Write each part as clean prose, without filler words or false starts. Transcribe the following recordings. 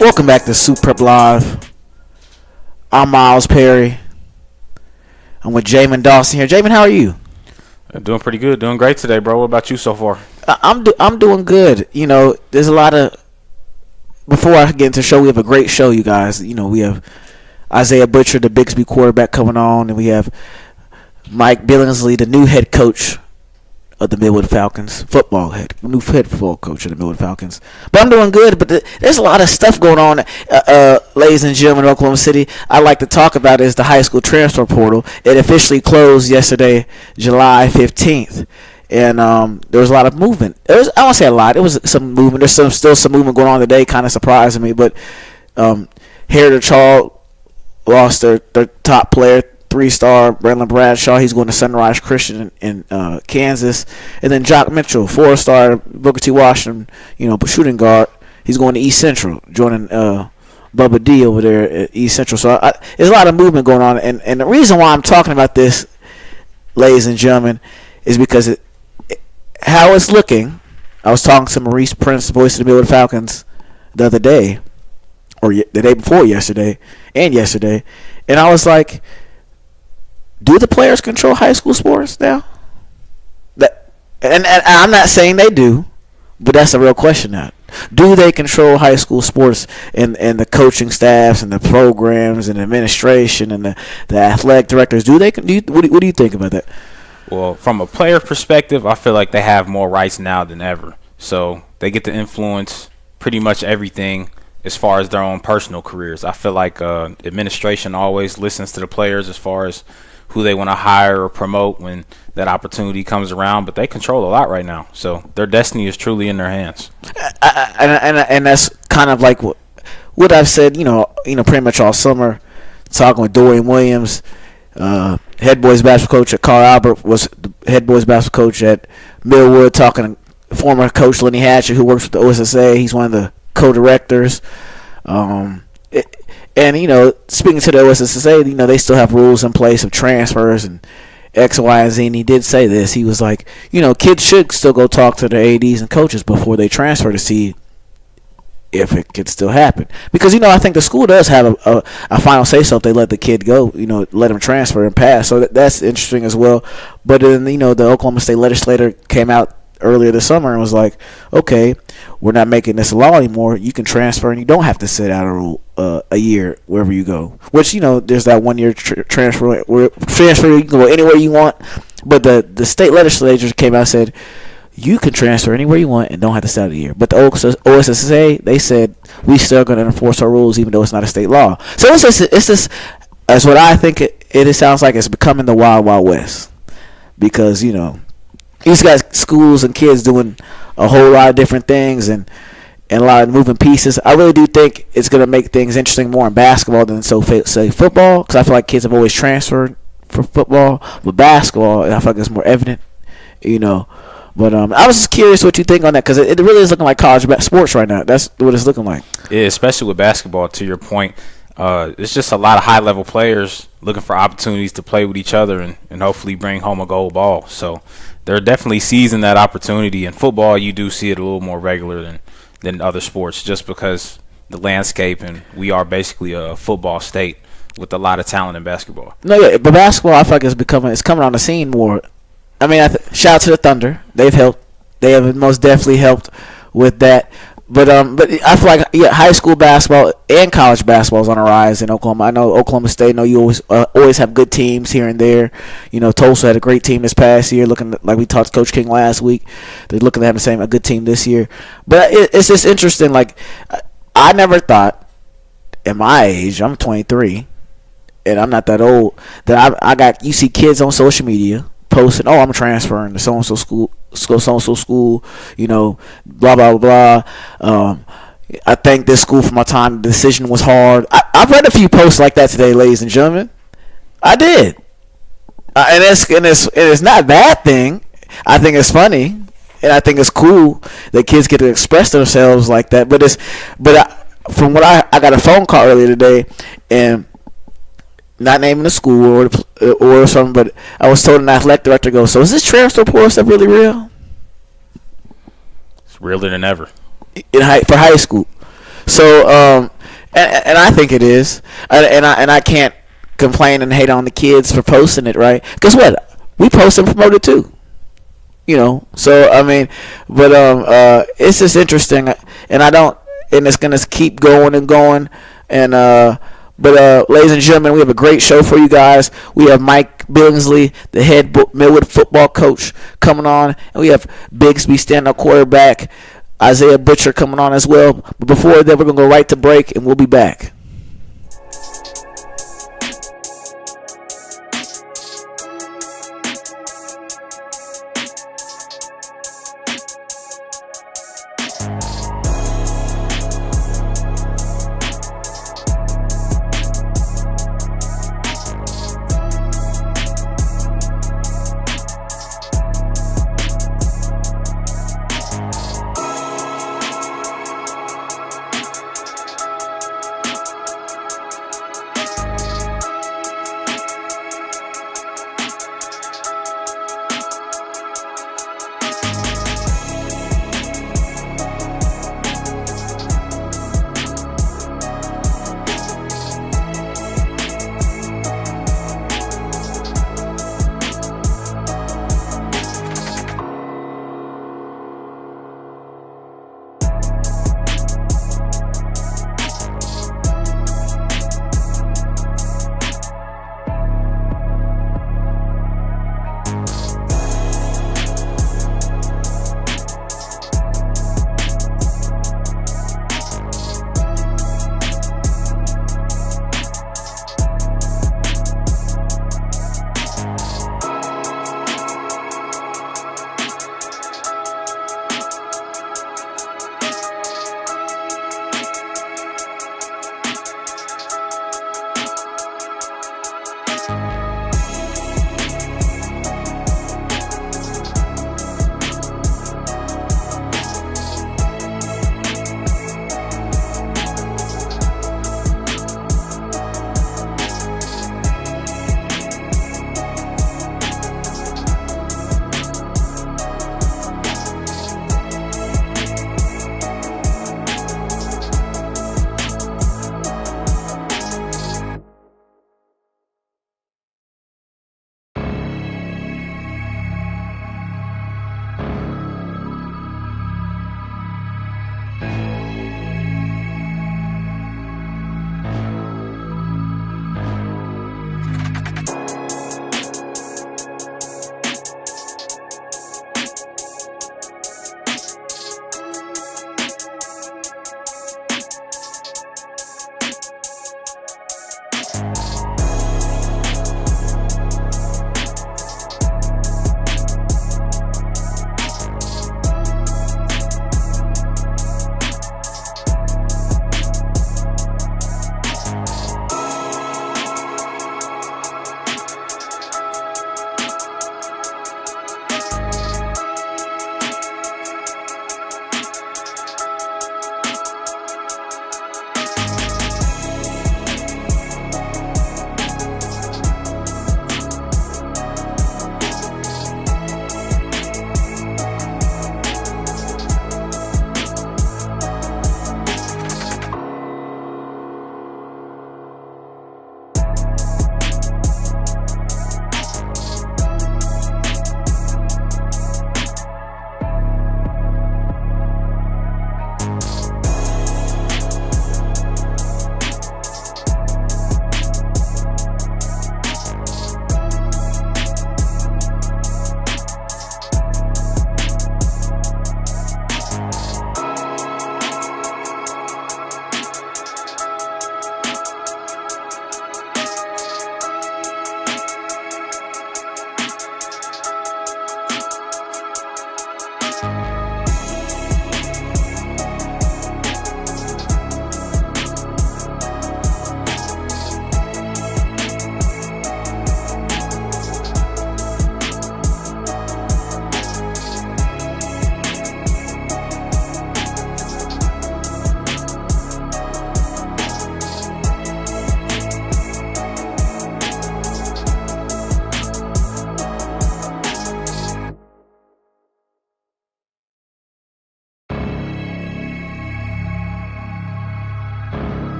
Welcome back to Super Prep Live. I'm Miles Perry. I'm with Jamin Dawson here. Jamin, how are you? Doing pretty good. Doing great today, bro. What about you so far? I'm doing good. You know, there's a lot of... Before I get into the show, we have a great show, you guys. You know, we have Isaiah Butcher, the Bixby quarterback, coming on. And we have Mike Billingsley, the new head coach of the Millwood Falcons, new head football coach of the Millwood Falcons. But I'm doing good, but there's a lot of stuff going on, ladies and gentlemen, in Oklahoma City. I'd like to talk about is the high school transfer portal. It officially closed yesterday, July 15th. And there was a lot of movement. I won't say a lot. It was some movement. There's still some movement going on today, kind of surprising me. But Heritage Hall lost their top player, 3-star Brandon Bradshaw. He's going to Sunrise Christian in Kansas. And then Jock Mitchell, 4-star Booker T. Washington, shooting guard. He's going to East Central, joining Bubba D over there at East Central. So there's a lot of movement going on. And the reason why I'm talking about this, ladies and gentlemen, is because how it's looking. I was talking to Maurice Prince, the voice of the Millwood Falcons, the other day, or the day before yesterday, and I was like, do the players control high school sports now? And I'm not saying they do, but that's a real question now. Do they control high school sports and the coaching staffs and the programs and the administration and the athletic directors? What do you think about that? Well, from a player perspective, I feel like they have more rights now than ever. So they get to influence pretty much everything as far as their own personal careers. I feel like administration always listens to the players as far as who they want to hire or promote when that opportunity comes around, but they control a lot right now. So their destiny is truly in their hands. And that's kind of like what I've said, pretty much all summer, talking with Dorian Williams, head boys basketball coach at Carl Albert, was the head boys basketball coach at Millwood, talking to former coach Lenny Hatcher, who works with the OSSA. He's one of the co-directors. And, speaking to the OSSA, they still have rules in place of transfers and X, Y, and Z. And he did say this. He was like, kids should still go talk to their ADs and coaches before they transfer to see if it could still happen. Because, I think the school does have a final say-so if they let the kid go, let him transfer and pass. So that's interesting as well. But then, the Oklahoma State legislator came out earlier this summer and was like, okay, we're not making this a law anymore. You can transfer and you don't have to sit out a year wherever you go. Which there's that 1 year transfer where you can go anywhere you want. But the state legislatures came out and said you can transfer anywhere you want and don't have to stay out a year. But the OSSA, they said we still going to enforce our rules even though it's not a state law. So it's just that's what I think it sounds like. It's becoming the Wild Wild West because these guys, schools and kids doing a whole lot of different things and a lot of moving pieces. I really do think it's going to make things interesting more in basketball than say football, because I feel like kids have always transferred for football. But basketball, I feel like it's more evident, But I was just curious what you think on that, because it really is looking like college sports right now. That's what it's looking like. Yeah, especially with basketball, to your point. It's just a lot of high-level players looking for opportunities to play with each other and hopefully bring home a gold ball. So they're definitely seizing that opportunity. In football, you do see it a little more regular than other sports, just because the landscape, and we are basically a football state with a lot of talent in basketball. No, yeah, but basketball, I feel like it's coming on the scene more. I mean, shout out to the Thunder. They've helped. They have most definitely helped with that. But I feel like high school basketball and college basketball is on the rise in Oklahoma. I know Oklahoma State. I know you always have good teams here and there. Tulsa had a great team this past year. Looking like we talked to Coach King last week. They're looking to have a good team this year. But it's just interesting. Like I never thought, at my age, I'm 23, and I'm not that old, that you see kids on social media posting, "Oh, I'm transferring to so and so school, blah blah blah." I thank this school for my time. The decision was hard. I've read a few posts like that today, ladies and gentlemen. I did, and it's not a bad thing. I think it's funny, and I think it's cool that kids get to express themselves like that. From what I got a phone call earlier today, and not naming the school or something, but I was told an athletic director goes, "So is this transfer portal stuff really real?" It's realer than ever for high school. So and I think it is, and I can't complain and hate on the kids for posting it, right? Guess what? We post and promote it too. So I mean, but it's just interesting, and it's gonna keep going and going, and. But ladies and gentlemen, we have a great show for you guys. We have Mike Billingsley, the head Millwood football coach, coming on. And we have Bigsby, stand-up quarterback, Isaiah Butcher coming on as well. But before that, we're going to go right to break, and we'll be back.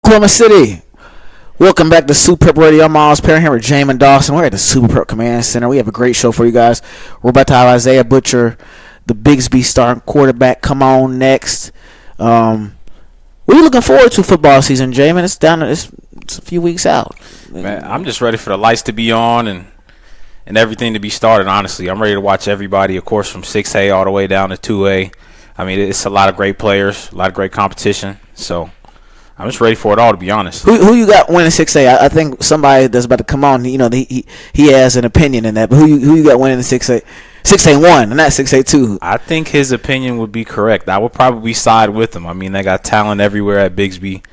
Oklahoma City. Welcome back to Super Prep Radio. I'm Miles Perry here with Jamin Dawson. We're at the Super Prep Command Center. We have a great show for you guys. We're about to have Isaiah Butcher, the Bigsby starting quarterback, come on next. What are you looking forward to football season, Jamin? It's a few weeks out. Man, I'm just ready for the lights to be on and everything to be started, honestly. I'm ready to watch everybody, of course, from 6A all the way down to 2A. I mean, it's a lot of great players, a lot of great competition. So I'm just ready for it all, to be honest. Who you got winning 6A? I think somebody that's about to come on, he has an opinion in that. But who you got winning the 6A? 6A1, not 6A2. I think his opinion would be correct. I would probably side with him. I mean, they got talent everywhere at Bigsby.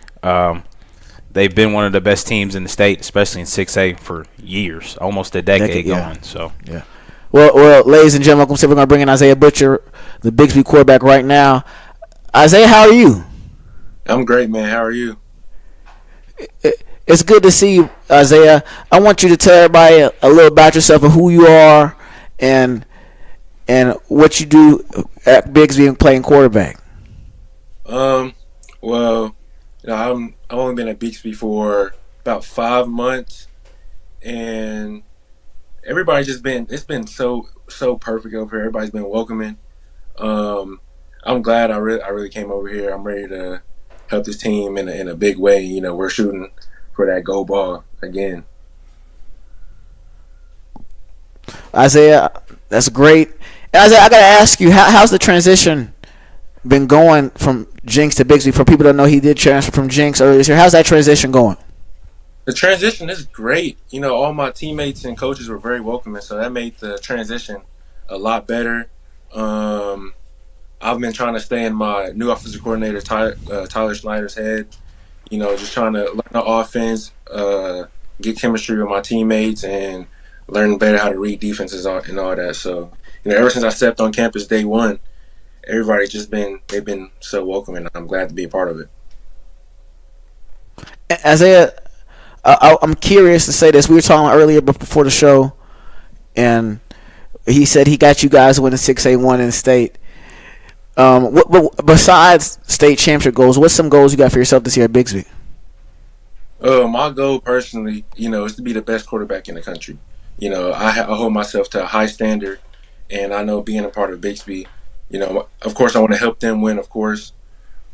They've been one of the best teams in the state, especially in 6A for years, almost a decade going. So yeah. Well, ladies and gentlemen, welcome to. We're going to bring in Isaiah Butcher, the Bigsby quarterback, right now. Isaiah, how are you? I'm great, man. How are you? It's good to see you, Isaiah. I want you to tell everybody a little about yourself and who you are and what you do at Bigsby and playing quarterback. Well, I've only been at Bixby for about 5 months, and everybody's it's been so perfect over here. Everybody's been welcoming. I'm glad I really came over here. I'm ready to help this team in a big way. We're shooting for that gold ball again. Isaiah, that's great. Isaiah, I got to ask you, how's the transition been going from Jinx to Bigsby? For people that know, he did transfer from Jinx earlier this year. How's that transition going? The transition is great. All my teammates and coaches were very welcoming, so that made the transition a lot better. I've been trying to stay in my new offensive coordinator, Tyler Schneider's head. Just trying to learn the offense, get chemistry with my teammates, and learn better how to read defenses and all that. So, ever since I stepped on campus day one, everybody's they've been so welcoming. I'm glad to be a part of it. Isaiah, I'm curious to say this. We were talking earlier before the show, and he said he got you guys winning 6A1 in the state. Besides state championship goals, what's some goals you got for yourself this year at Bigsby? My goal personally, is to be the best quarterback in the country. I hold myself to a high standard, and I know being a part of Bigsby, of course I want to help them win, of course,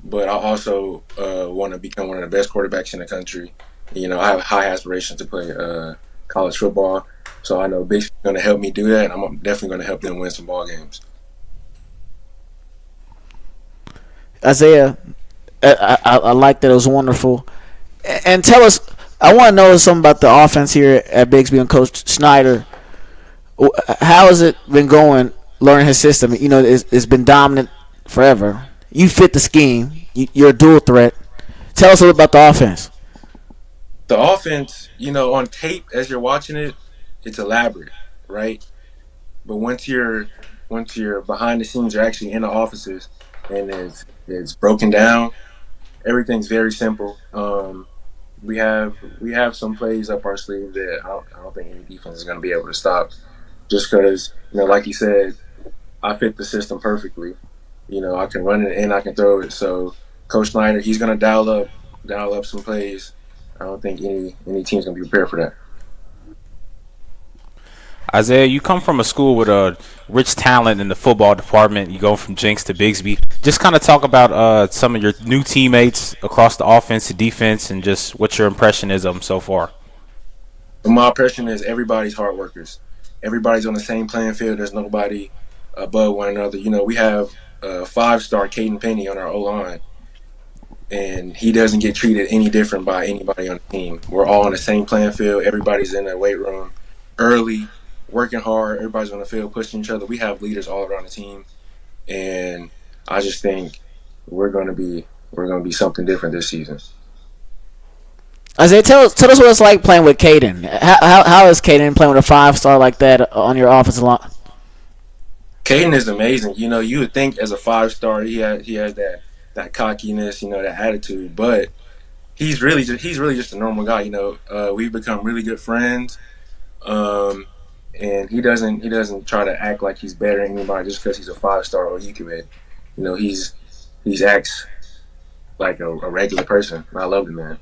but I also want to become one of the best quarterbacks in the country. I have high aspirations to play college football, so I know Bigsby's going to help me do that, and I'm definitely going to help them win some ball games. Isaiah, I like that. It was wonderful. And tell us, I want to know something about the offense here at Bigsby and Coach Schneider. How has it been going, learning his system? It's been dominant forever. You fit the scheme. You're a dual threat. Tell us a little about the offense. The offense, on tape as you're watching it, it's elaborate, right? But once you're behind the scenes, you're actually in the offices, and it's broken down. Everything's very simple. We have some plays up our sleeve that I don't think any defense is going to be able to stop. Just because, like you said, I fit the system perfectly. I can run it and I can throw it. So Coach Snyder, he's going to dial up some plays. I don't think any team's going to be prepared for that. Isaiah, you come from a school with a rich talent in the football department. You go from Jinx to Bigsby. Just kind of talk about some of your new teammates across the offense to defense and just what your impression is of them so far. My impression is everybody's hard workers. Everybody's on the same playing field. There's nobody above one another. We have a 5-star Caden Penny on our O-line, and he doesn't get treated any different by anybody on the team. We're all on the same playing field. Everybody's in the weight room early, working hard. Everybody's on the field pushing each other. We have leaders all around the team, and I just think we're going to be something different this season. Isaiah, tell us what it's like playing with Caden. How is Caden playing with a 5-star like that on your offensive line? Caden is amazing. You would think as a 5-star he has that cockiness, that attitude, but he's really just a normal guy. We've become really good friends. And he doesn't try to act like he's better than anybody just because he's a 5-star or you commit. He's acts like a regular person. I love the man.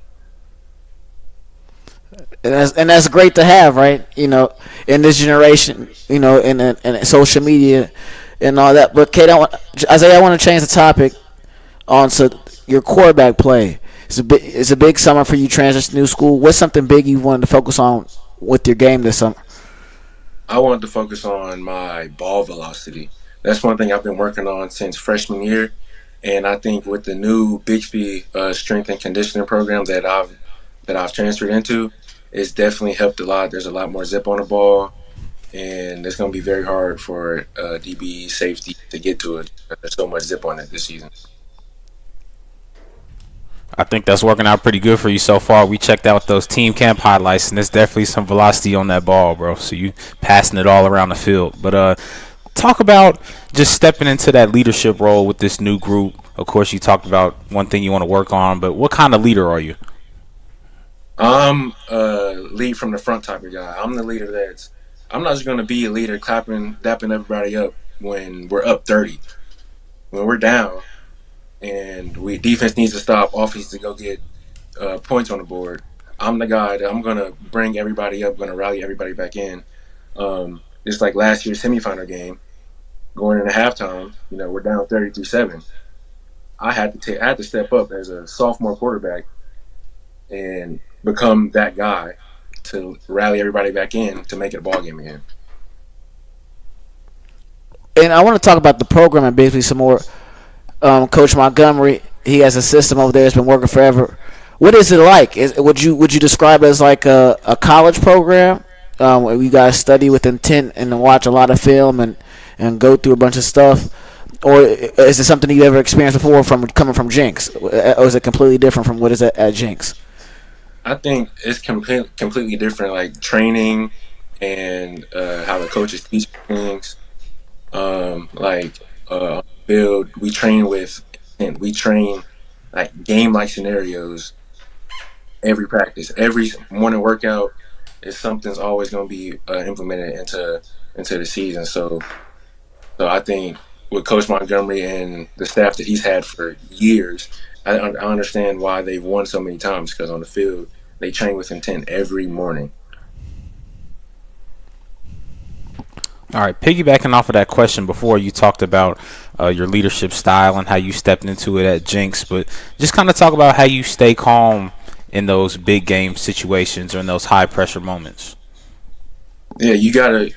and that's great to have, right? In this generation, in social media and all that. But Kate, Isaiah, I want to change the topic onto your quarterback play. It's a big summer for you transition to new school. What's something big you wanted to focus on with your game this summer? I wanted to focus on my ball velocity. That's one thing I've been working on since freshman year, and I think with the new Bixby strength and conditioning program that I've transferred into, it's definitely helped a lot. There's a lot more zip on the ball, and it's going to be very hard for DB safety to get to it. There's so much zip on it this season. I think that's working out pretty good for you so far. We checked out those team camp highlights, and there's definitely some velocity on that ball, bro. So you passing it all around the field. But talk about just stepping into that leadership role with this new group. Of course, you talked about one thing you want to work on, but what kind of leader are you? I'm a lead from the front type of guy. I'm the leader that's. I'm not just going to be a leader clapping, dapping everybody up when we're up 30. When we're down and we defense needs to stop, offense to go get points on the board. I'm the guy that I'm gonna bring everybody up, gonna rally everybody back in. Just like last year's semifinal game, going into halftime, we're down 33-7. I had to step up as a sophomore quarterback and become that guy to rally everybody back in to make it a ball game again. And I want to talk about the program and basically some more. Coach Montgomery, he has a system over there that's been working forever. What is it like? Would you describe it as like a college program where you guys study with intent and watch a lot of film and go through a bunch of stuff? Or is it something you ever experienced before from coming from Jinx? Or is it completely different from what is at Jinx? I think it's completely different, like training and how the coaches teach things. Like build, we train with, and we train like game like scenarios every practice, every morning workout is something's always going to be implemented into the season. So I think with Coach Montgomery and the staff that he's had for years, I understand why they've won so many times because on the field they train with intent every morning. All right, piggybacking off of that question before, you talked about your leadership style and how you stepped into it at Jinx, but just kind of talk about how you stay calm in those big game situations or in those high pressure moments. Yeah, you gotta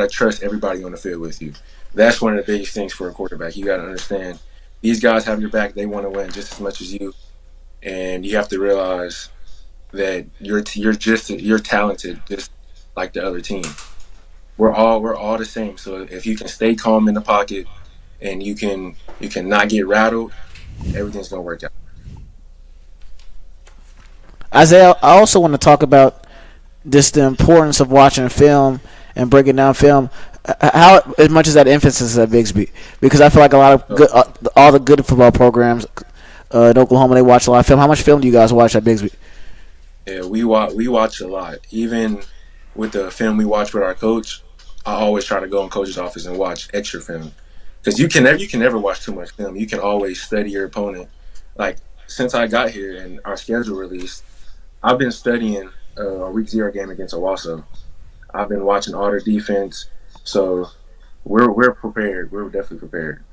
trust everybody on the field with you. That's one of the biggest things for a quarterback. You gotta understand these guys have your back. They want to win just as much as you, and you have to realize that you're talented just like the other team. We're all the same. So if you can stay calm in the pocket and you can not get rattled, everything's gonna work out. Isaiah, I also want to talk about just the importance of watching film and breaking down film. How as much as that emphasis at Bigsby, because I feel like a lot of good, all the good football programs in Oklahoma, they watch a lot of film. How much film do you guys watch at Bigsby? Yeah, we watch a lot. Even with the film we watch with our coach, I always try to go in coach's office and watch extra film because you can never watch too much film. You can always study your opponent. Like since I got here and our schedule released, I've been studying a week zero game against Owasso. I've been watching all their defense, so we're prepared. We're definitely prepared.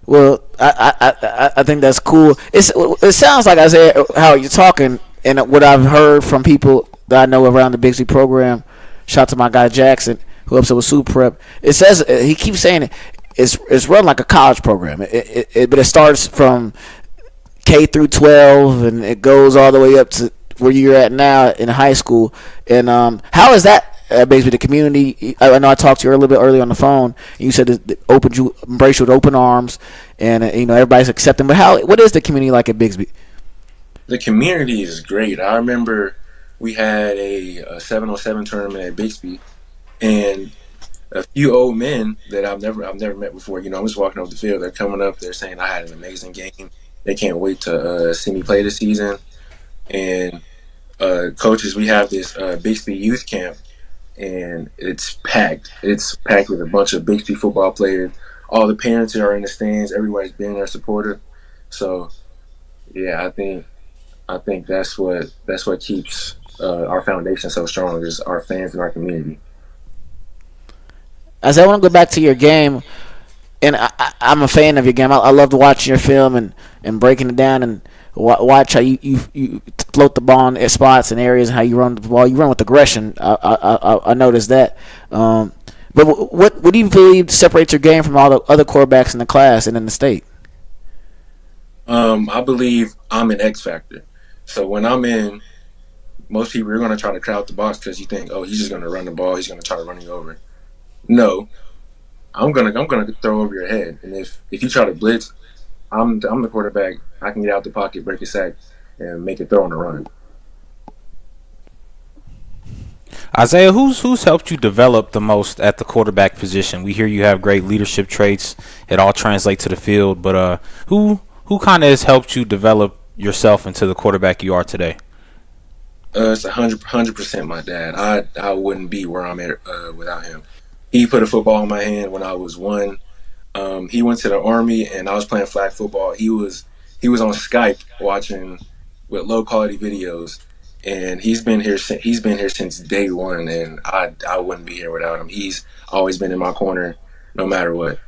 Well, I think that's cool. It sounds like Isaiah how you're talking and what I've heard from people that I know around the Bigsby program. Shout out to my guy Jackson who helps with Super Prep. It says he keeps saying it's run like a college program. But it starts from K through 12 and it goes all the way up to where you're at now in high school. And how is that? Basically, the community. I know I talked to you a little bit earlier on the phone. And you said that embrace you with open arms, and everybody's accepting. But what is the community like at Bigsby? The community is great. I remember we had a 7-on-7 tournament at Bixby, and a few old men that I've never met before. I'm just walking off the field. They're coming up. They're saying I had an amazing game. They can't wait to see me play this season. And coaches, we have this Bixby youth camp, and it's packed. It's packed with a bunch of Bixby football players. All the parents are in the stands. Everybody's being their supporter. So yeah, I think that's what keeps our foundation so strong is our fans and our community. As I want to go back to your game, and I'm a fan of your game. I love watching your film and breaking it down and watch how you float the ball in spots and areas and how you run the ball. You run with aggression. I noticed that. But what do you believe separates your game from all the other quarterbacks in the class and in the state? I believe I'm an X factor. So when I'm in, most people are going to try to crowd the box because you think, oh, he's just going to run the ball. He's going to try to run you over. No, I'm gonna throw over your head. And if you try to blitz, I'm the quarterback. I can get out the pocket, break a sack, and make a throw on the run. Isaiah, who's helped you develop the most at the quarterback position? We hear you have great leadership traits. It all translates to the field, but who kind of has helped you develop yourself into the quarterback you are today? It's 100% my dad. I wouldn't be where I'm at without him. He put a football in my hand when I was one. He went to the Army, and I was playing flag football. He was on Skype watching with low quality videos, and he's been here since day one. And I wouldn't be here without him. He's always been in my corner, no matter what.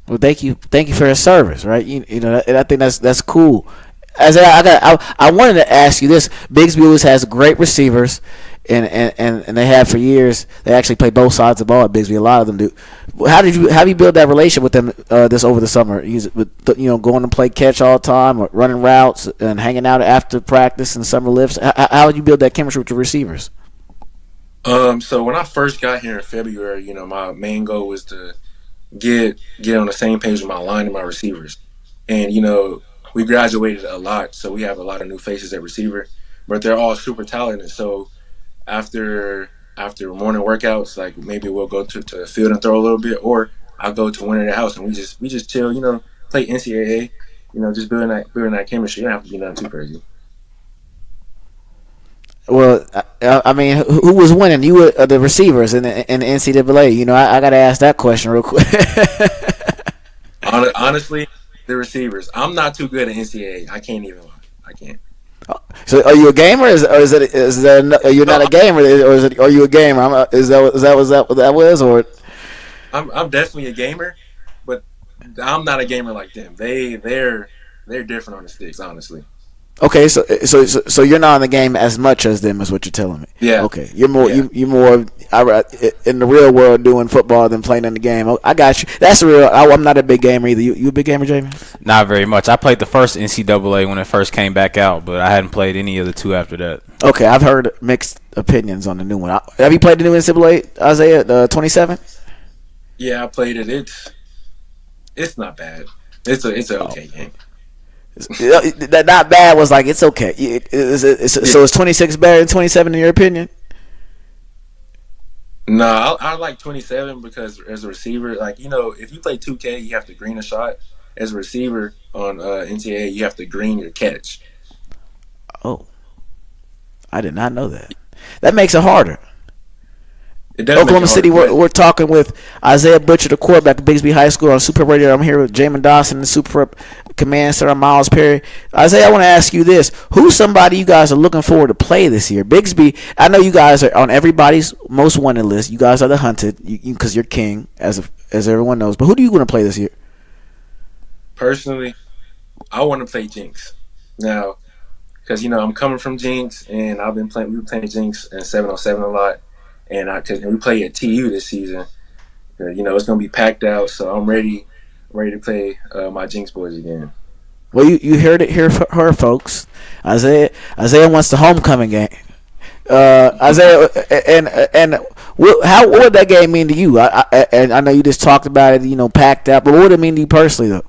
Well, thank you for your service, right? You know, and I think that's cool. As I wanted to ask you this: Bigsby always has great receivers, and they have for years. They actually play both sides of the ball at Bigsby. A lot of them do. How do you build that relationship with them this over the summer? Going to play catch all the time, or running routes and hanging out after practice and summer lifts. How do you build that chemistry with your receivers? So when I first got here in February, my main goal was to get on the same page with my line and my receivers. And we graduated a lot, so we have a lot of new faces at receiver, but they're all super talented. So after morning workouts, like maybe we'll go to the field and throw a little bit, or I'll go to one of their house and we just chill, play NCAA, just building that chemistry. You don't have to be nothing too crazy. Well, I mean, who was winning? You were the receivers in the NCAA. I got to ask that question real quick. Honestly, the receivers. I'm not too good at NCAA. I can't even lie. I can't. So, are you a gamer, or you're not a gamer, or are you a gamer? Is that what that was, or? I'm definitely a gamer, but I'm not a gamer like them. They're different on the sticks, honestly. Okay, so you're not in the game as much as them, is what you're telling me. Yeah. Okay, you're more Yeah. you more in the real world doing football than playing in the game. I got you. That's the real. I'm not a big gamer either. You a big gamer, Jamie? Not very much. I played the first NCAA when it first came back out, but I hadn't played any of the two after that. Okay, I've heard mixed opinions on the new one. Have you played the new NCAA, Isaiah? 27? Yeah, I played it. It's not bad. It's an okay game. That not bad was like it's okay. So is 26 better than 27 in your opinion? No, I like 27 because as a receiver, like if you play 2K, you have to green a shot. As a receiver on NCAA, you have to green your catch. Oh, I did not know that. That makes it harder. It does Oklahoma make it City, harder. we're talking with Isaiah Butcher, the quarterback at Bigsby High School on Super Radio. I'm here with Jamin Dawson, the Super Command Center, Miles Perry. Isaiah, I want to ask you this. Who's somebody you guys are looking forward to play this year? Bigsby, I know you guys are on everybody's most wanted list. You guys are the hunted because you're king, as everyone knows. But who do you want to play this year? Personally, I want to play Jinx now because I'm coming from Jinx, and we've been playing Jinx and 7-on-7 a lot, and we play at TU this season. It's gonna be packed out, so I'm ready to play my Jinx boys again. Well, you heard it here for her, folks. Isaiah wants the homecoming game. Isaiah, and what would that game mean to you? I know you just talked about it, packed out, but what would it mean to you personally, though?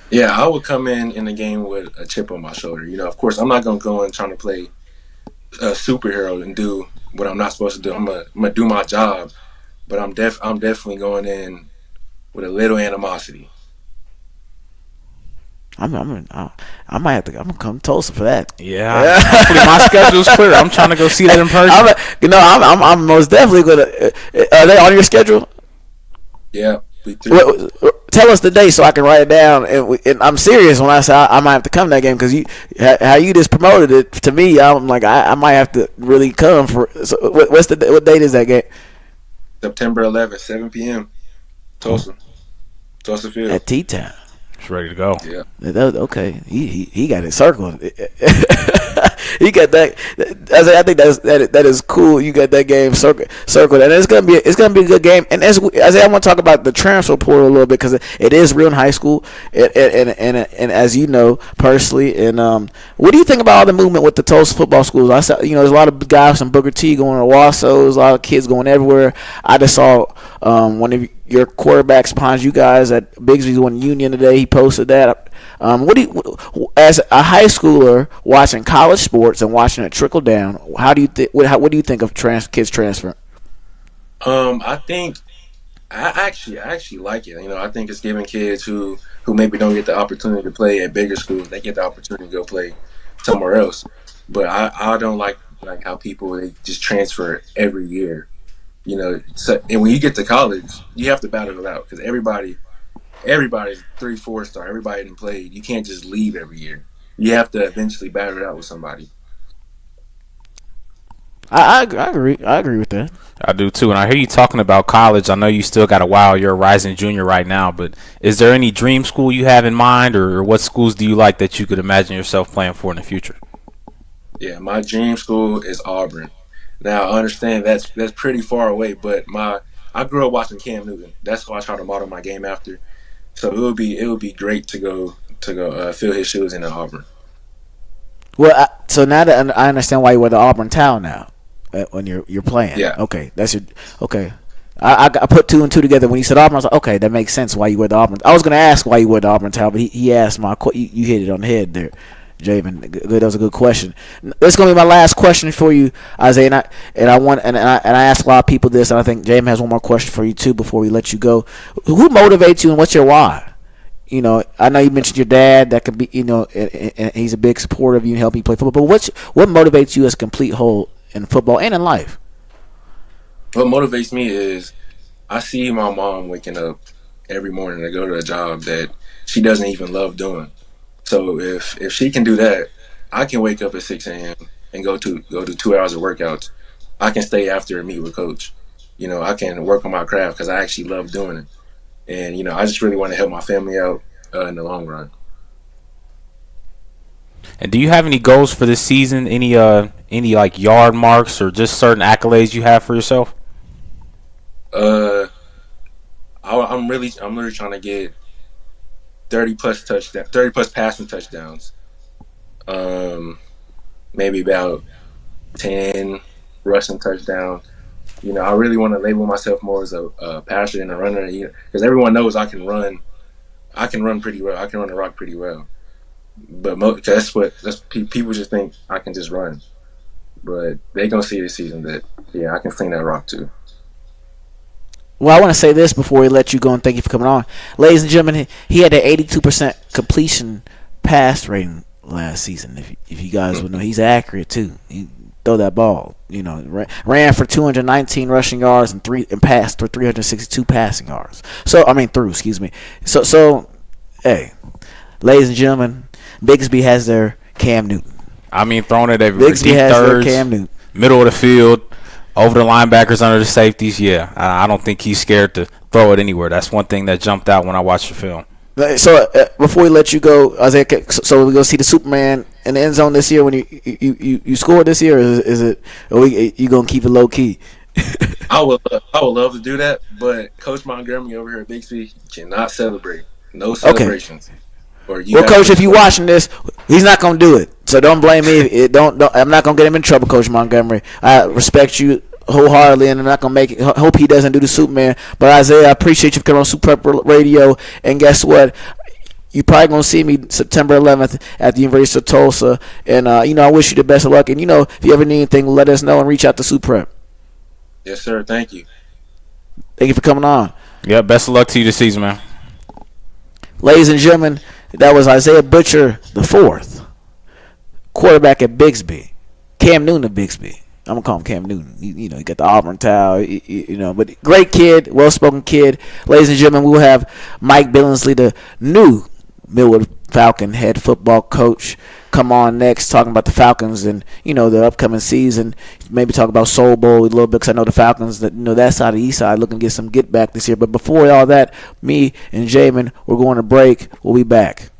Yeah, I would come in the game with a chip on my shoulder. Of course, I'm not gonna go in trying to play a superhero and do what I'm not supposed to do. I'm gonna do my job, but I'm definitely going in with a little animosity. I might have to. I'm gonna come to Tulsa for that. Yeah. Hopefully my schedule's clear. I'm trying to go see that in person. I'm most definitely gonna. Are they on your schedule? Yeah, week 3. Tell us the day so I can write it down. And I'm serious when I say I might have to come to that game because how you just promoted it to me. I'm like I might have to really come for. So what date is that game? September 11th, 7 p.m. Tulsa Field At T-Town. It's ready to go. Yeah. Okay, he got it circled. He got that. I think that is cool. You got that game circled, and it's gonna be a good game. And as I want to talk about the transfer portal a little bit because it is real in high school, and as you know personally. And what do you think about all the movement with the Tulsa football schools? I saw there's a lot of guys from Booker T going to Wasso. There's a lot of kids going everywhere. I just saw one of your quarterbacks behind you guys at Bigsby's won Union today. He posted that. What do you, as a high schooler watching college sports and watching it trickle down? How do you what do you think of kids transferring? I think I actually like it. I think it's giving kids who maybe don't get the opportunity to play at bigger schools, they get the opportunity to go play somewhere else. But I don't like how people they just transfer every year. So, and when you get to college, you have to battle it out because everybody's 3-4 star. Everybody didn't play. You can't just leave every year. You have to eventually battle it out with somebody. I agree. I agree with that. I do too. And I hear you talking about college. I know you still got a while. You're a rising junior right now. But is there any dream school you have in mind, or what schools do you like that you could imagine yourself playing for in the future? Yeah, my dream school is Auburn. Now I understand that's pretty far away, but I grew up watching Cam Newton. That's who I try to model my game after. So it would be great to go fill his shoes in Auburn. Well, so now that I understand why you wear the Auburn towel now when you're playing. Yeah. Okay, that's your okay. I put 2 and 2 together when you said Auburn. I was like, okay, that makes sense why you wear the Auburn. I was gonna ask why you wear the Auburn towel, but he asked you hit it on the head there. Javen, that was a good question. It's gonna be my last question for you, Isaiah, and I ask a lot of people this, and I think Javen has one more question for you too before we let you go. Who motivates you, and what's your why? I know you mentioned your dad. That could be, and he's a big supporter of you and helping you play football. But what motivates you as a complete whole in football and in life? What motivates me is I see my mom waking up every morning to go to a job that she doesn't even love doing. So if she can do that, I can wake up at 6 a.m. and go to 2 hours of workouts. I can stay after and meet with coach. I can work on my craft because I actually love doing it. And, I just really want to help my family out in the long run. And do you have any goals for this season? Any like yard marks or just certain accolades you have for yourself? I'm really trying to get 30 plus passing touchdowns. Maybe about 10 rushing touchdowns. I really want to label myself more as a passer and a runner. Because everyone knows I can run. I can run pretty well. I can run the rock pretty well. But people just think I can just run. But they gonna see this season that I can sling that rock too. Well, I want to say this before we let you go, and thank you for coming on. Ladies and gentlemen, he had an 82% completion pass rating last season. If you guys would know, he's accurate too. He throw that ball. Ran for 219 rushing yards and passed for 362 passing yards. Excuse me. So, hey, ladies and gentlemen, Bigsby has their Cam Newton. Throwing it everywhere. Bigsby Deep has thirds, their Cam Newton. Middle of the field. Over the linebackers, under the safeties, I don't think he's scared to throw it anywhere. That's one thing that jumped out when I watched the film. So before we let you go, Isaiah, so we're gonna see the Superman in the end zone this year when you scored this year, or is it? You gonna keep it low key? I would love to do that, but Coach Montgomery over here at Bixby cannot celebrate. No celebrations. Okay. Well, Coach, if you're watching this, he's not gonna do it. So don't blame me. Don't. I'm not gonna get him in trouble, Coach Montgomery. I respect you wholeheartedly, and I'm not gonna make it. Hope he doesn't do the Superman. But Isaiah, I appreciate you for coming on Super Prep Radio. And guess what? You probably gonna see me September 11th at the University of Tulsa. And I wish you the best of luck. And if you ever need anything, let us know and reach out to Super Prep. Yes, sir. Thank you. Thank you for coming on. Yeah, best of luck to you this season, man. Ladies and gentlemen, that was Isaiah Butcher the fourth, quarterback at Bigsby, Cam Newton of Bigsby. I'm gonna call him Cam Newton. You know, he got the Auburn towel. You know, but great kid, well-spoken kid. Ladies and gentlemen, we will have Mike Billingsley, the new Millwood Falcon head football coach, come on next, talking about the Falcons and the upcoming season. Maybe talk about Soul Bowl a little bit, because I know the Falcons, that side of the East side, looking to get some get back this year. But before all that, me and Jamin, we're going to break. We'll be back.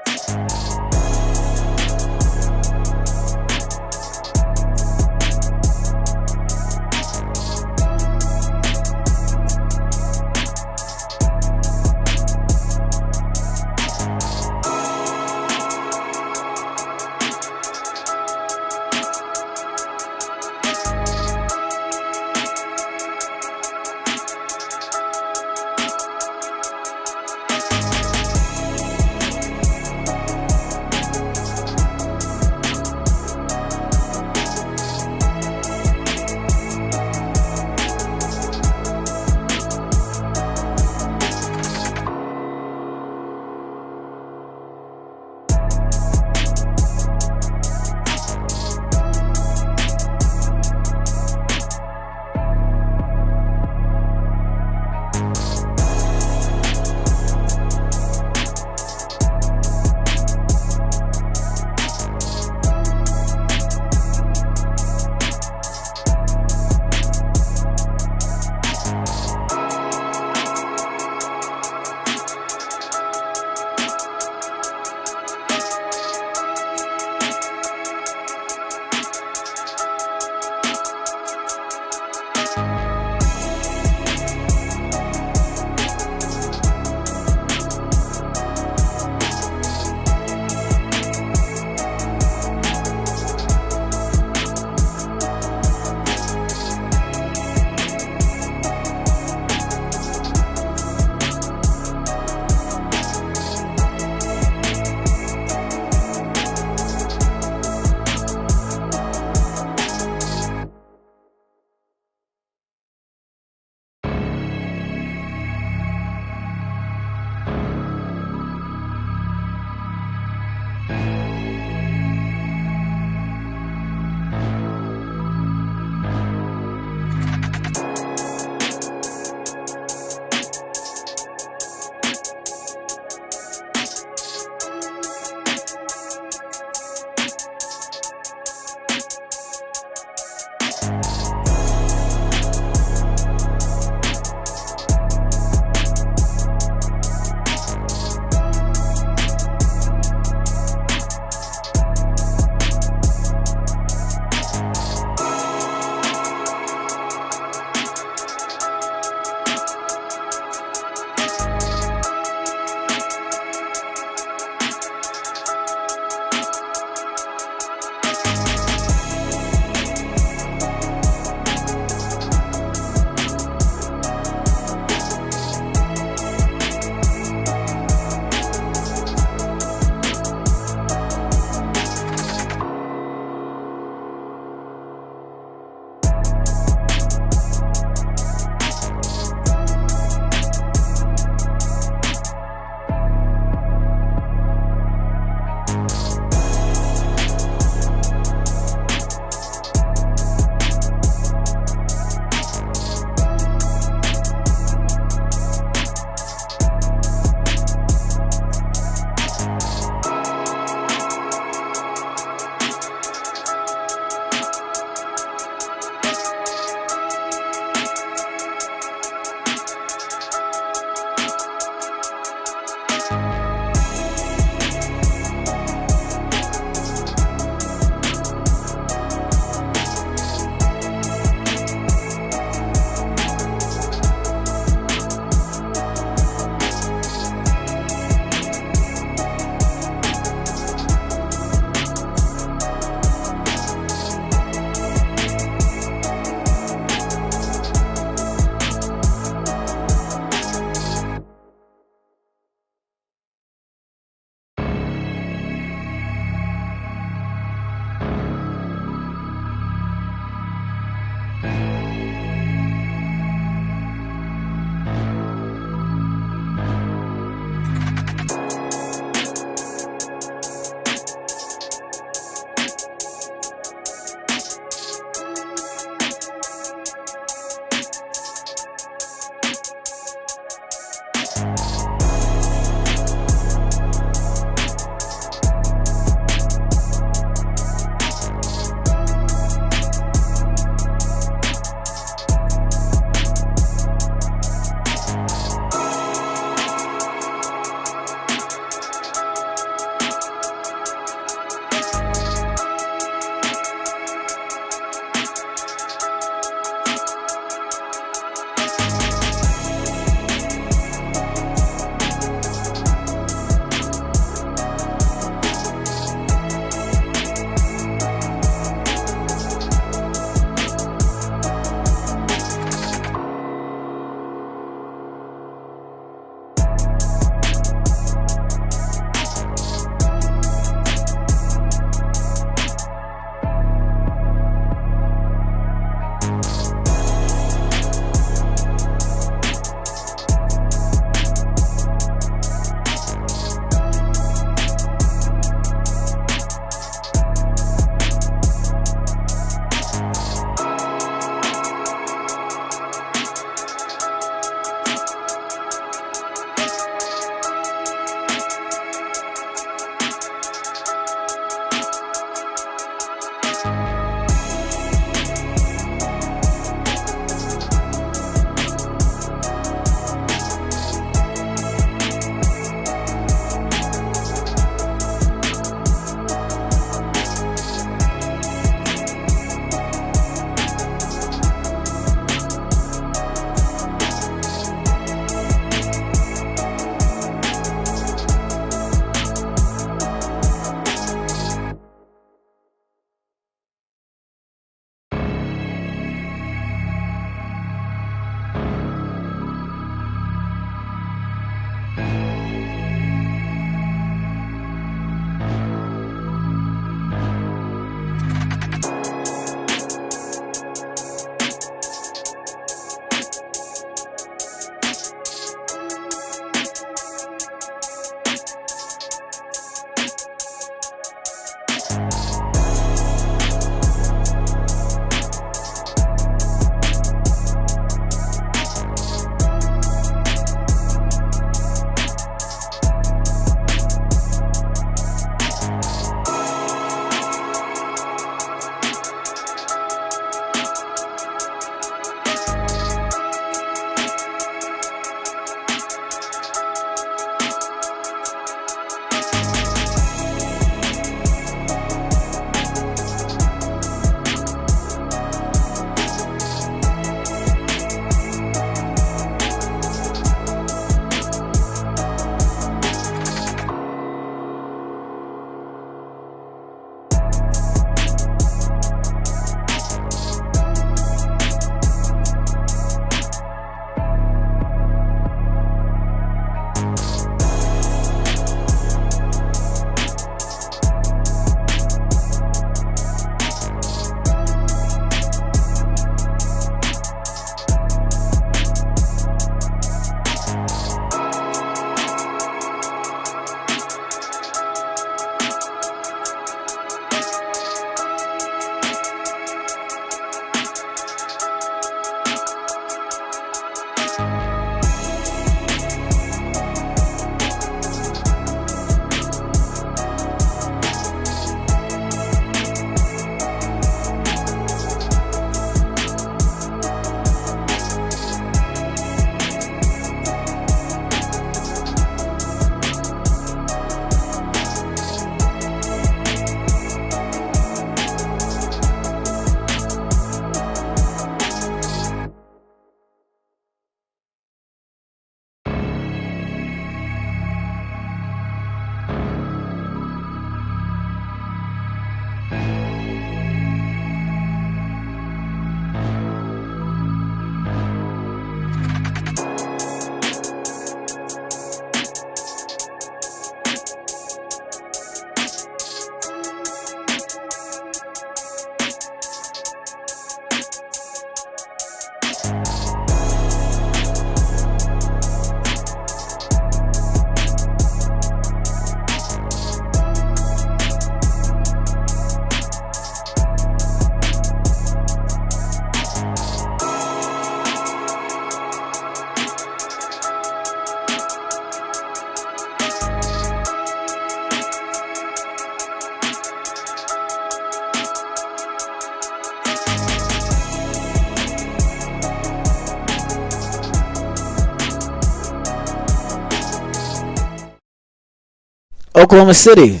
Oklahoma City.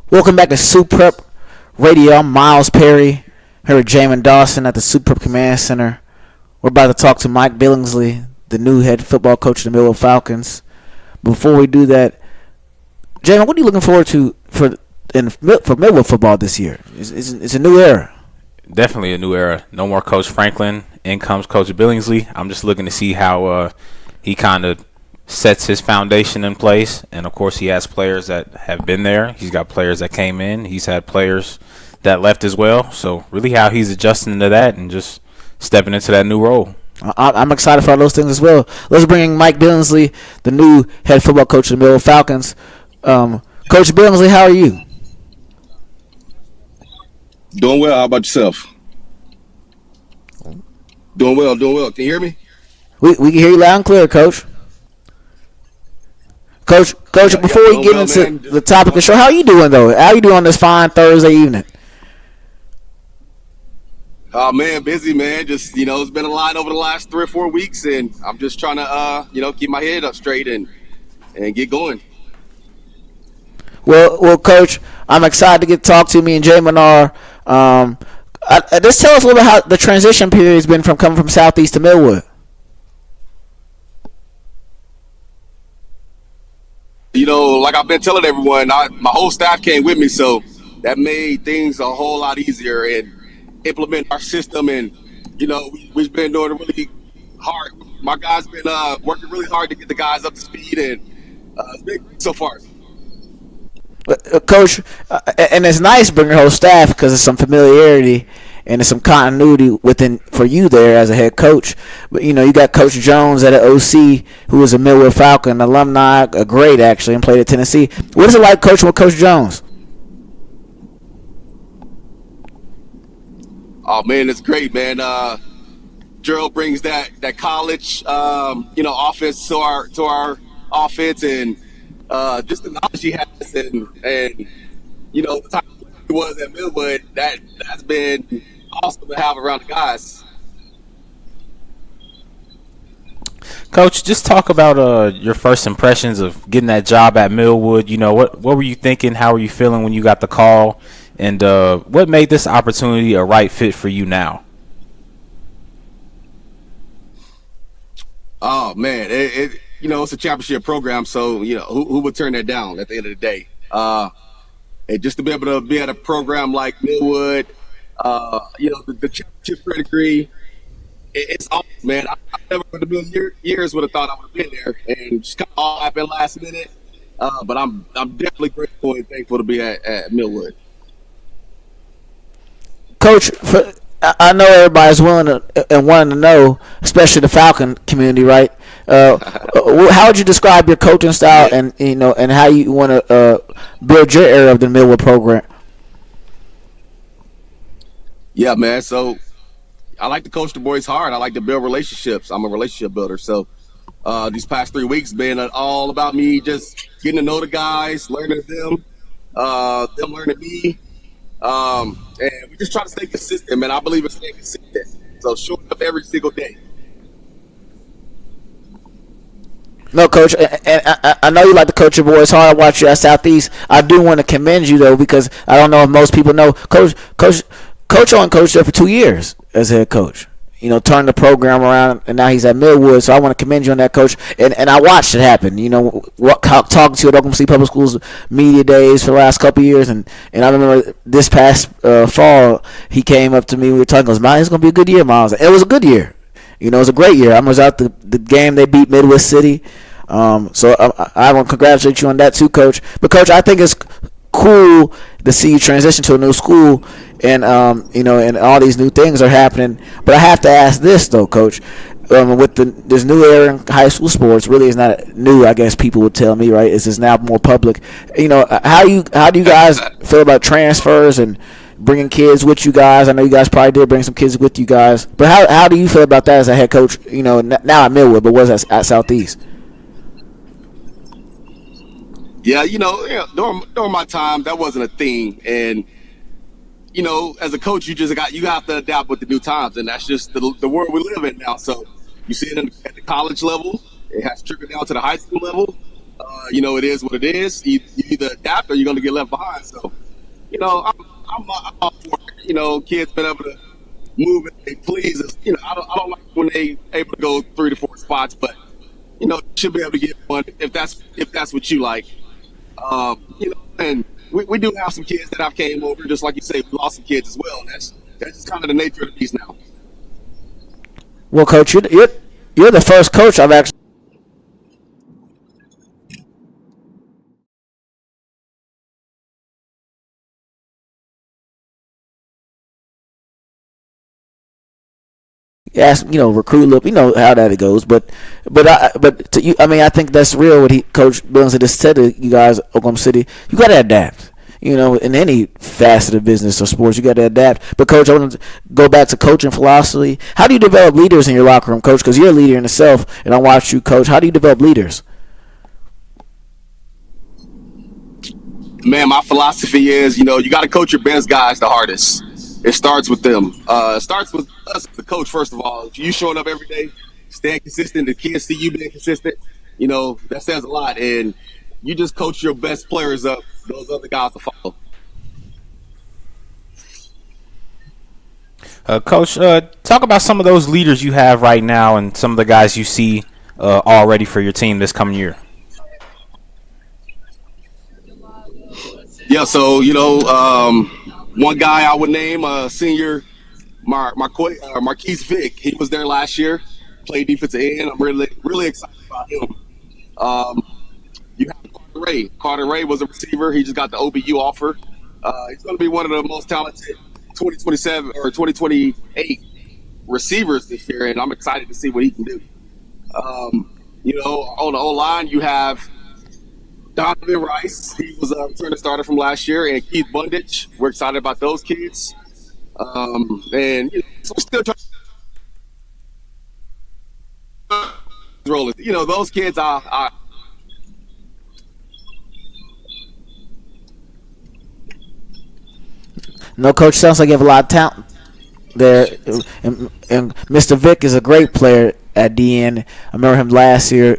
Welcome back to Super Radio. I'm Miles Perry here with Jamin Dawson at the Super Command Center. We're about to talk to Mike Billingsley, the new head football coach of the Millwood Falcons. Before we do that, Jamin, what are you looking forward to for Millwood football this year? It's a new era. Definitely a new era. No more Coach Franklin. In comes Coach Billingsley. I'm just looking to see how he kind of sets his foundation in place. And, of course, he has players that have been there. He's got players that came in. He's had players that left as well. So, really how he's adjusting to that and just stepping into that new role. I'm excited for all those things as well. Let's bring in Mike Billingsley, the new head football coach of the Millwood Falcons. Coach Billingsley, how are you? Doing well. How about yourself? Doing well. Can you hear me? We can hear you loud and clear, Coach. Coach, before we get into the topic of the show, how are you doing, though? How are you doing on this fine Thursday evening? Oh, man, busy, man. Just, it's been a lot over the last 3 or 4 weeks, and I'm just trying to, keep my head up straight and get going. Well, Coach, I'm excited to get to talk to me and Jay Menard. Just tell us a little bit how the transition period has been from coming from Southeast to Millwood. Like I've been telling everyone, my whole staff came with me, so that made things a whole lot easier and implement our system. And, we've been doing it really hard. My guys been working really hard to get the guys up to speed, and it's been good so far. Coach, and it's nice bringing your whole staff because there's some familiarity and there's some continuity within for you there as a head coach. But you got Coach Jones at OC, who was a Millwood Falcon alumni, a great actually, and played at Tennessee. What is it like coaching with Coach Jones? Oh man, it's great, man. Gerald brings that college, offense to our offense, and just the knowledge he has, and the time he was at Millwood, that's been awesome to have around the guys. Coach, just talk about your first impressions of getting that job at Millwood. What were you thinking? How were you feeling when you got the call? And what made this opportunity a right fit for you now? Oh man, it's a championship program, so who would turn that down at the end of the day? And just to be able to be at a program like Millwood, the championship pedigree, it's awesome, man. I never in a million years would have thought I would have been there, and just kind of all happened last minute. But I'm definitely grateful and thankful to be at Millwood. Coach, I know everybody's willing to and wanting to know, especially the Falcon community, right? How would you describe your coaching style and and how you want to build your area of the Millwood program? Yeah, man. So I like to coach the boys hard. I like to build relationships. I'm a relationship builder. So these past 3 weeks been all about me just getting to know the guys, learning them learning me. And we just try to stay consistent, man. I believe in staying consistent. So showing up every single day. No, Coach, and I know you like to coach your boys hard. I watch you at Southeast. I do want to commend you, though, because I don't know if most people know. Coach Owen coached there for 2 years as head coach. Turned the program around, and now he's at Millwood. So I want to commend you on that, Coach. And I watched it happen. Talking to you at Oklahoma City Public Schools media days for the last couple of years, and I remember this past fall he came up to me. We were talking. He goes, "Miles, it's gonna be a good year, Miles." It was a good year. It was a great year. I was out the game they beat Midwest City. So I want to congratulate you on that too, Coach. But Coach, I think it's cool to see you transition to a new school, and and all these new things are happening. But I have to ask this though, Coach. With this new era in high school sports, really is not new. I guess people would tell me, right? It's just now more public. How do you guys feel about transfers and bringing kids with you guys? I know you guys probably did bring some kids with you guys, but how do you feel about that as a head coach? Now at Millwood, but was at Southeast? Yeah, during my time, that wasn't a thing, and as a coach, you have to adapt with the new times, and that's just the world we live in now. So you see it at the college level, it has trickled down to the high school level, It is what it is. You either adapt or you're going to get left behind. So, I'm all for it. Kids been able to move it they please. I don't like when they able to go 3 to 4 spots, but you should be able to get one if that's what you like. And we do have some kids that I've came over, just like you say, we lost some kids as well. And that's just kind of the nature of the beast now. Well, Coach, you're the first coach I've actually asked, recruit a little, how that it goes. But to you, I mean, I think that's real. What Coach Billingsley just said to you guys, Oklahoma City, you got to adapt. In any facet of business or sports, you got to adapt. But Coach, I want to go back to coaching philosophy. How do you develop leaders in your locker room, Coach? Because you're a leader in yourself, and I watch you coach. How do you develop leaders? Man, my philosophy is, you got to coach your best guys the hardest. It starts with them. It starts with us, the coach, first of all. If you showing up every day, staying consistent, the kids see you being consistent, that says a lot. And you just coach your best players up, those other guys to follow. Coach, talk about some of those leaders you have right now and some of the guys you see already for your team this coming year. Yeah, so, one guy I would name, senior Marquise Vick. He was there last year, played defensive end. I'm really, really excited about him. You have Carter Ray. Carter Ray was a receiver. He just got the OBU offer. He's going to be one of the most talented 2027 or 2028 receivers this year, and I'm excited to see what he can do. On the O-line, you have Donovan Rice. He was a returning starter from last year, and Keith Bundich. We're excited about those kids. And so we're still trying to roll it. Those kids are No, Coach, sounds like you have a lot of talent there. And Mr. Vick is a great player at DN. I remember him last year,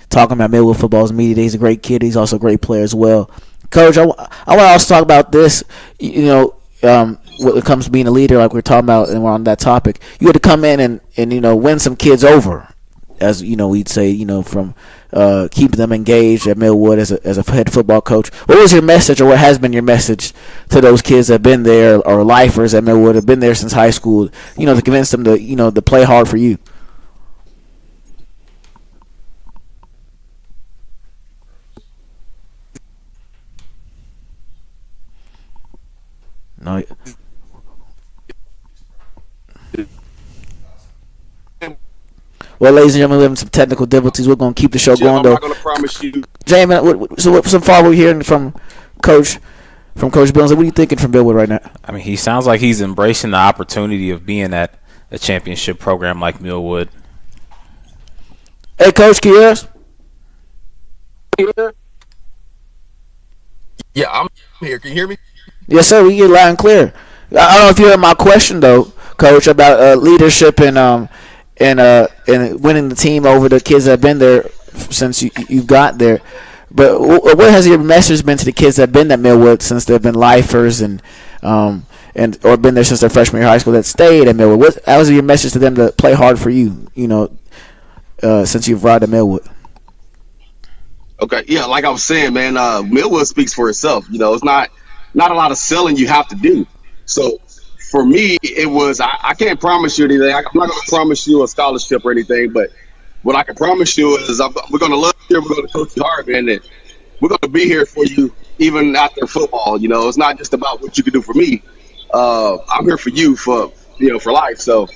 talking about Millwood Football's media day. He's a great kid. He's also a great player as well. Coach, I want to also talk about this, when it comes to being a leader, like we're talking about, and we're on that topic. You had to come in and win some kids over, as we'd say, from keeping them engaged at Millwood as a head football coach. What was your message, or what has been your message to those kids that have been there, or lifers at Millwood, have been there since high school, to convince them to play hard for you? No. Well, ladies and gentlemen, we're having some technical difficulties. We're going to keep the show going, though. I'm not going to promise you. Jamin, so far we're hearing from Coach Billingsley. What are you thinking from Millwood right now? I mean, he sounds like he's embracing the opportunity of being at a championship program like Millwood. Hey, Coach, can you hear us? Yeah, I'm here. Can you hear me? Yes, sir. We get loud and clear. I don't know if you heard my question, though, Coach, about leadership and winning the team over the kids that have been there since you got there. But what has your message been to the kids that have been at Millwood since they've been lifers and or been there since their freshman year of high school that stayed at Millwood? How was your message to them to play hard for you? Since you've arrived at Millwood. Okay, yeah, like I was saying, man, Millwood speaks for itself. It's not a lot of selling you have to do. So for me, it was I can't promise you anything. I'm not going to promise you a scholarship or anything, but what I can promise you is we're going to love you. We're going to coach you hard, man. And we're going to be here for you even after football. It's not just about what you can do for me. I'm here for you for life. So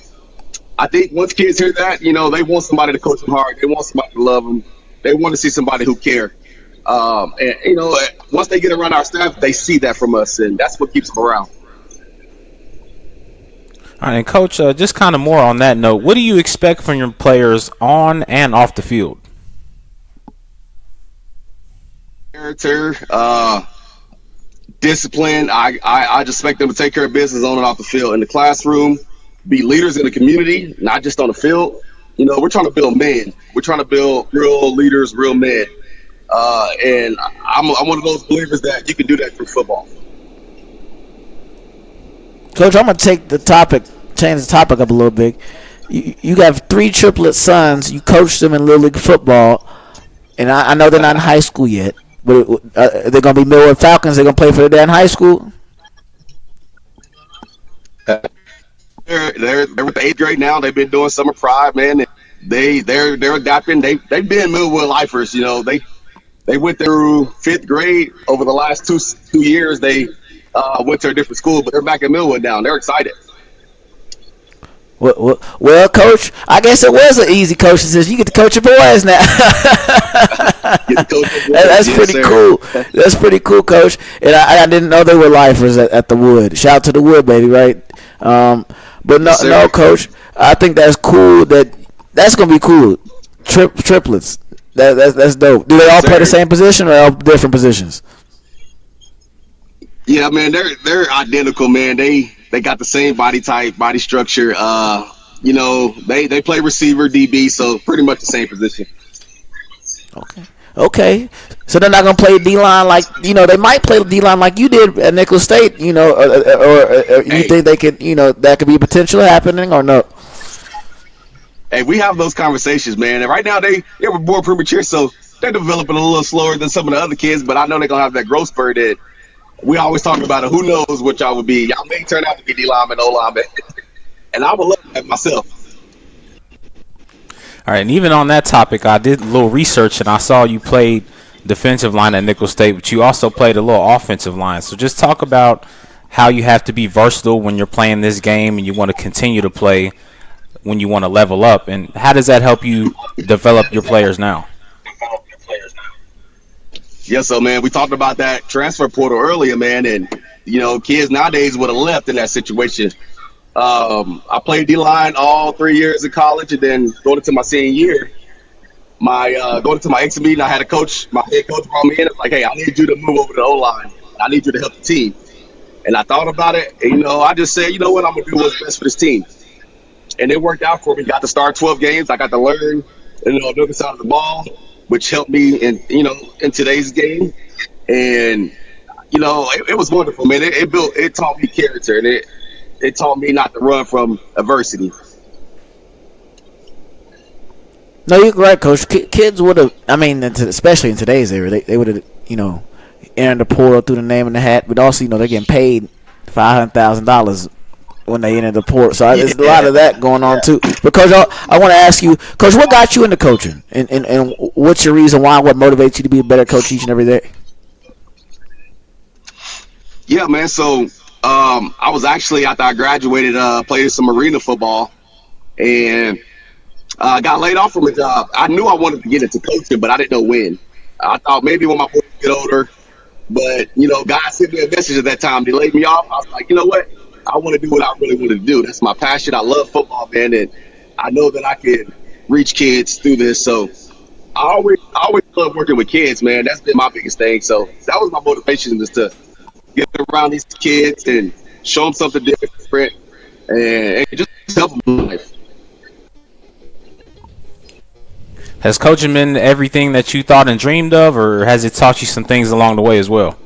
I think once kids hear that, they want somebody to coach them hard. They want somebody to love them. They want to see somebody who care. And once they get around our staff, they see that from us, and that's what keeps them around. All right, and Coach, just kind of more on that note, what do you expect from your players on and off the field? Character, discipline. I just expect them to take care of business on and off the field. In the classroom, be leaders in the community, not just on the field. We're trying to build men. We're trying to build real leaders, real men. And I'm one of those believers that you can do that through football. Coach, I'm gonna change the topic up a little bit. You have three triplet sons. You coach them in Little League football, and I know they're not in high school yet. But they're gonna be Millwood Falcons. They're gonna play for the day in high school. They're with the 8th grade now. They've been doing summer pride, man. They're adapting. They've been Millwood lifers. They went through 5th grade over the last two years. They went to a different school, but they're back in Millwood now. They're excited. Well, Coach, I guess it was an easy coach since you get to coach your boys now. That's pretty cool. That's pretty cool, Coach. And I didn't know they were lifers at the Wood. Shout out to the Wood, baby, right? But no, Coach, I think that's cool. That's gonna be cool. Triplets. That's dope. Do they all play the same position or all different positions? Yeah, man, they're identical, man. They got the same body type, body structure. They play receiver, DB, so pretty much the same position. Okay. So they're not gonna play D-line like they might play D-line like you did at Nicholls State, or you think they could, that could be potential happening or no? Hey, we have those conversations, man. And right now they were born premature, so they're developing a little slower than some of the other kids. But I know they're gonna have that growth spurt that we always talk about. Who knows what y'all would be? Y'all may turn out to be D lineman, O lineman, and I would love that myself. All right, and even on that topic, I did a little research and I saw you played defensive line at Nicholls State, but you also played a little offensive line. So just talk about how you have to be versatile when you're playing this game and you want to continue to play when you want to level up, and how does that help you develop your players now? Yeah, so man, we talked about that transfer portal earlier, man, and kids nowadays would have left in that situation. I played D-line all 3 years of college, and then going into my senior year, going into my exit meeting, I had my head coach brought me in. It's like, hey, I need you to move over to the O-line. I need you to help the team. And I thought about it, and I just said, you know what, I'm gonna do what's best for this team. And it worked out for me. Got to start 12 games. I got to learn, the other side of the ball, which helped me in today's game. And it was wonderful, man. It taught me character, and it taught me not to run from adversity. No, you're right, Coach. Kids would have, especially in today's era, they would have, entered the portal through the name in the hat, but also, they're getting paid $500,000 when they enter the portal. So there's a lot of that going on too. But Coach, I want to ask you, Coach, what got you into coaching, and what's your reason why? What motivates you to be a better coach each and every day? Yeah, man. So I was actually, after I graduated, played some arena football, and got laid off from a job. I knew I wanted to get into coaching, but I didn't know when. I thought maybe when my boys get older, but God sent me a message at that time. They laid me off. I was like, you know what? I want to do what I really want to do. That's my passion. I love football, man, and I know that I can reach kids through this. So I always love working with kids, man. That's been my biggest thing. So that was my motivation, is to get around these kids and show them something different and just help them in life. Has coaching been everything that you thought and dreamed of, or has it taught you some things along the way as well?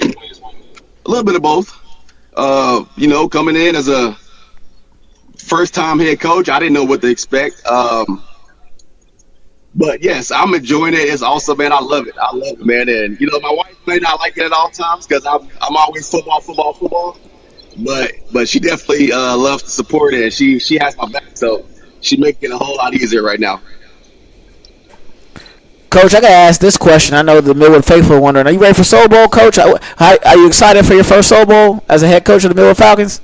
A little bit of both. Coming in as a first-time head coach, I didn't know what to expect. But yes, I'm enjoying it. It's awesome, man. I love it. I love it, man. And my wife may not like it at all times because I'm always football. But she definitely loves to support it, and she has my back. So she's making it a whole lot easier right now. Coach, I got to ask this question. I know the Millwood faithful are wondering, are you ready for Soul Bowl, Coach? Are you excited for your first Soul Bowl as a head coach of the Millwood Falcons?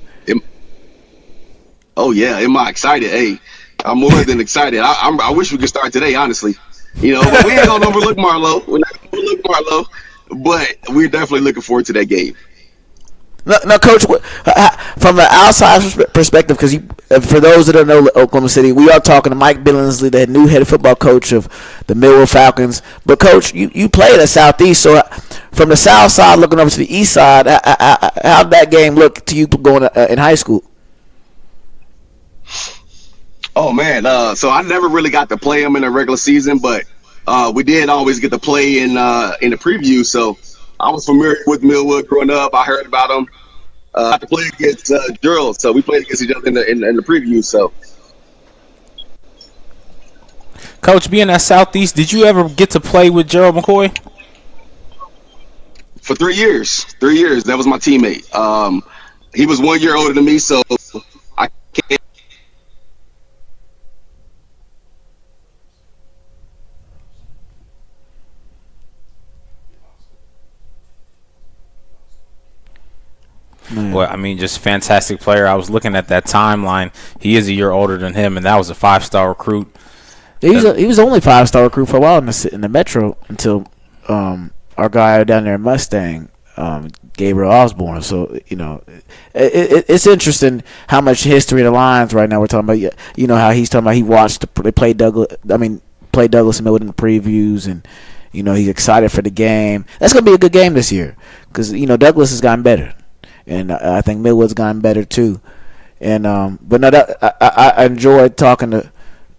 Oh, yeah. Am I excited? Hey, I'm more than excited. I wish we could start today, honestly. But we ain't going to overlook Marlowe. We're not going to overlook Marlowe. But we're definitely looking forward to that game. Now, Coach, from the outside perspective, because for those that don't know Oklahoma City, we are talking to Mike Billingsley, the new head football coach of the Millwood Falcons. But, Coach, you played at Southeast, so from the south side looking over to the east side, how did that game look to you going in high school? Oh, man. So I never really got to play them in a regular season, but we did always get to play in the preview. So I was familiar with Millwood growing up. I heard about them. I had to play against Gerald, so we played against each other in the preview. So, Coach, being at Southeast, did you ever get to play with Gerald McCoy? for 3 years, that was my teammate. He was 1 year older than me, so I can't. Man. Well, I mean, just fantastic player. I was looking at that timeline. He is a year older than him, and that was a 5-star recruit. He was only 5-star recruit for a while in the Metro until our guy down there in Mustang, Gabriel Osborne. So it's interesting how much history aligns right now. We're talking about how he's talking about he watched they play Douglas. Played Douglas and Millwood in the previews, and he's excited for the game. That's gonna be a good game this year because Douglas has gotten better, and I think Millwood's gotten better too. And but no, I enjoyed talking to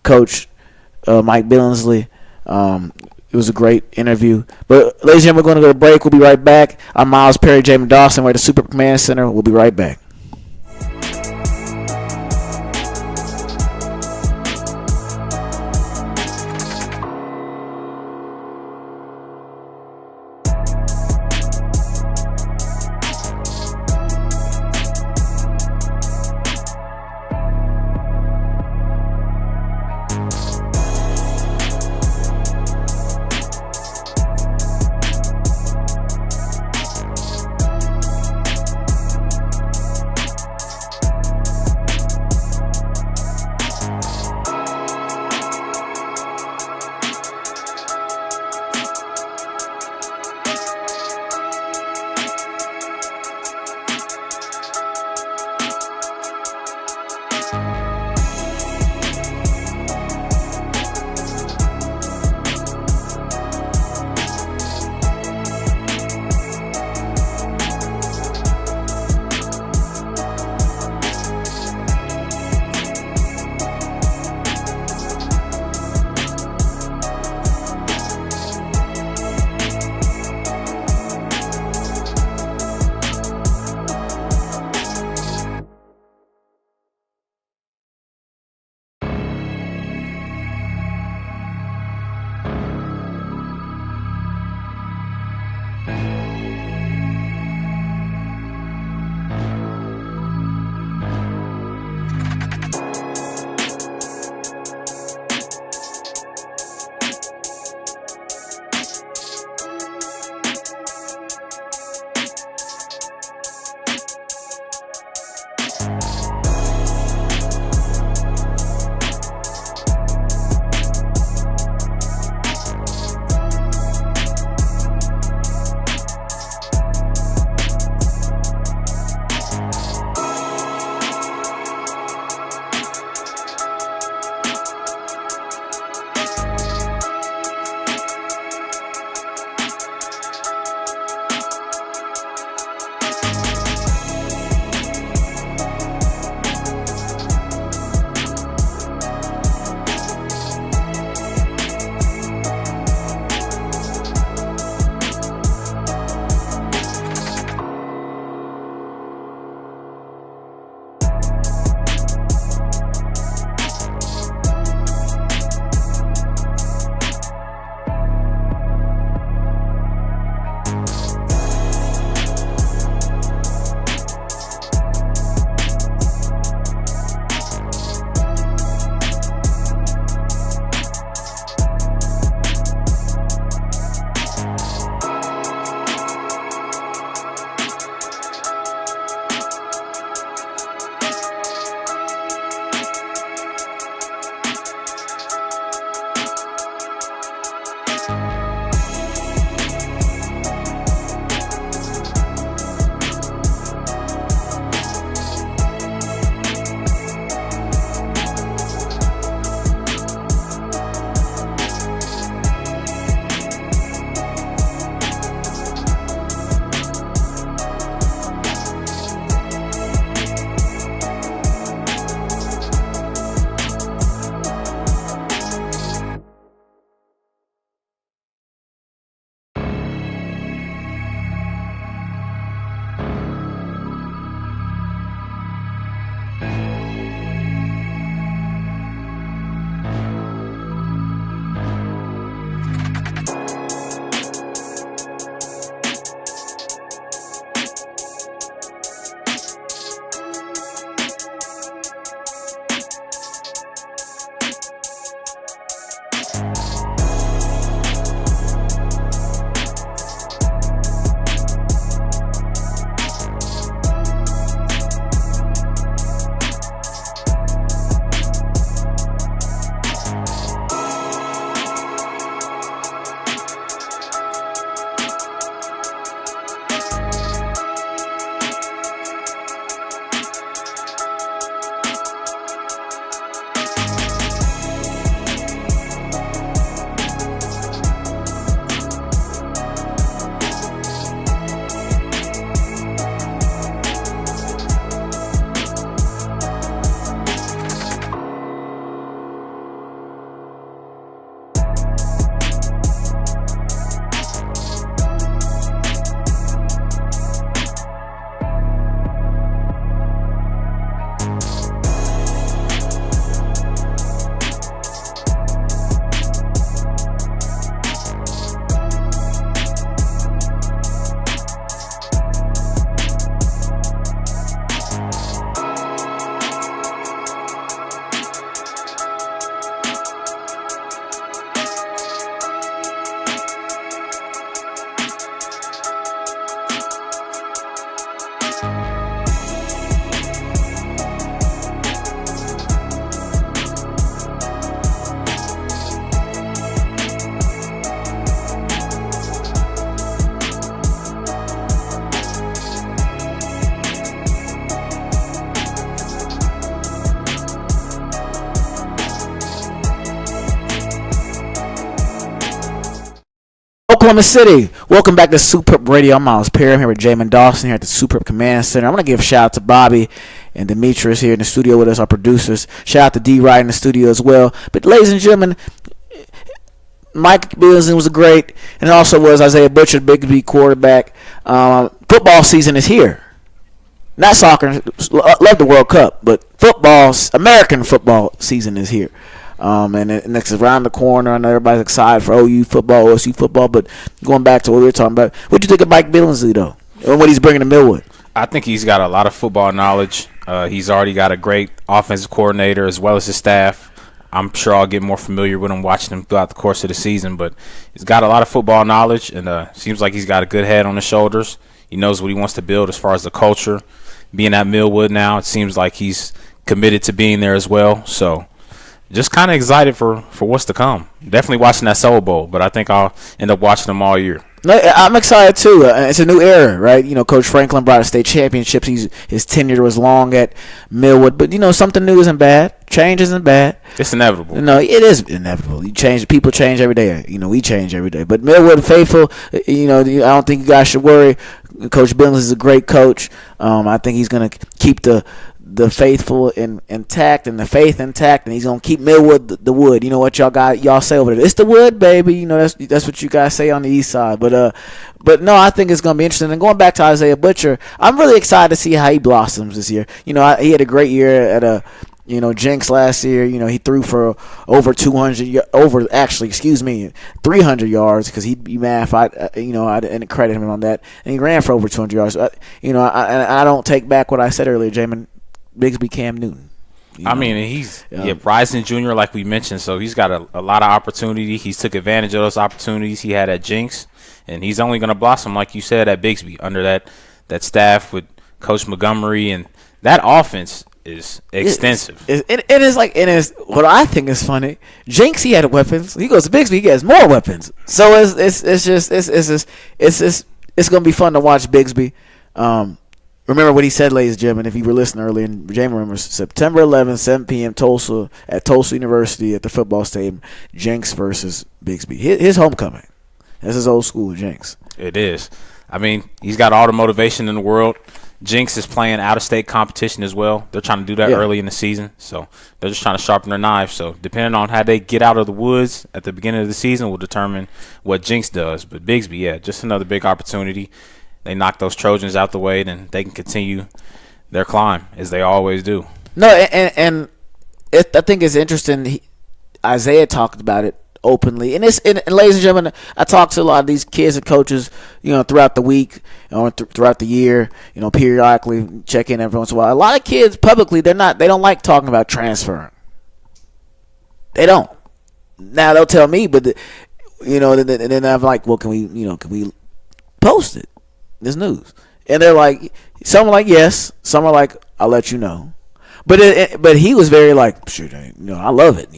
Coach Mike Billingsley. It was a great interview. But, ladies and gentlemen, we're going to go to break. We'll be right back. I'm Miles Perry, Jamin Dawson. We're at the Super Command Center. We'll be right back. Oklahoma City. Welcome back to Superb Radio. I'm Miles Perry. I'm here with Jamin Dawson here at the Superb Command Center. I'm going to give a shout out to Bobby and Demetrius here in the studio with us, our producers. Shout out to D-Wright in the studio as well. But ladies and gentlemen, Mike Billingsley was great, and it also was Isaiah Butcher, Bigsby quarterback. Football season is here. Not soccer. Love the World Cup, but American football season is here. And it's around the corner. I know everybody's excited for OU football, OSU football, but going back to what we were talking about, what do you think of Mike Billingsley, though, and what he's bringing to Millwood? I think he's got a lot of football knowledge. He's already got a great offensive coordinator as well as his staff. I'm sure I'll get more familiar with him watching him throughout the course of the season, but he's got a lot of football knowledge, and seems like he's got a good head on his shoulders. He knows what he wants to build as far as the culture. Being at Millwood now, it seems like he's committed to being there as well. So just kind of excited for what's to come. Definitely watching that Soul Bowl, but I think I'll end up watching them all year. No, I'm excited too. It's a new era, right? You know, Coach Franklin brought us state championships. His tenure was long at Millwood, but something new isn't bad. Change isn't bad. It's inevitable. No, it is inevitable. People change every day. We change every day. But Millwood faithful, I don't think you guys should worry. Coach Billingsley is a great coach. I think he's going to keep the faithful intact and the faith intact, and he's gonna keep Millwood the wood. You know what y'all say over there? It's the wood, baby. That's what you guys say on the east side. But no, I think it's gonna be interesting. And going back to Isaiah Butcher, I'm really excited to see how he blossoms this year. He had a great year at Jenks last year. He threw for over 300 yards because he math. I didn't credit him on that, and he ran for over 200 yards. I don't take back what I said earlier, Jamin. Bigsby Cam Newton. He's rising junior like we mentioned, so he's got a lot of opportunity. He's took advantage of those opportunities he had at Jenks, and he's only going to blossom, like you said, at Bigsby under that staff with Coach Montgomery, and that offense is extensive. It is what I think is funny. Jenks, he had weapons. He goes to Bigsby, he has more weapons. So it's going to be fun to watch Bigsby. Remember what he said, ladies and gentlemen, if you were listening earlier, and Jamie remembers, September 11th, 7 p.m., Tulsa, at Tulsa University at the football stadium, Jenks versus Bigsby. His homecoming. That's his old school, Jenks. It is. He's got all the motivation in the world. Jenks is playing out-of-state competition as well. They're trying to do that early in the season, so they're just trying to sharpen their knives. So depending on how they get out of the woods at the beginning of the season will determine what Jenks does. But Bigsby, just another big opportunity. They knock those Trojans out the way, then they can continue their climb as they always do. No, I think it's interesting. Isaiah talked about it openly, and ladies and gentlemen, I talk to a lot of these kids and coaches, throughout the week, throughout the year, periodically check in every once in a while. A lot of kids publicly, they don't like talking about transferring. They don't. Now they'll tell me, but then I'm like, well, can we post it? This news, and they're like, some are like yes, some are like I'll let you know, but he was very like, sure, I love it.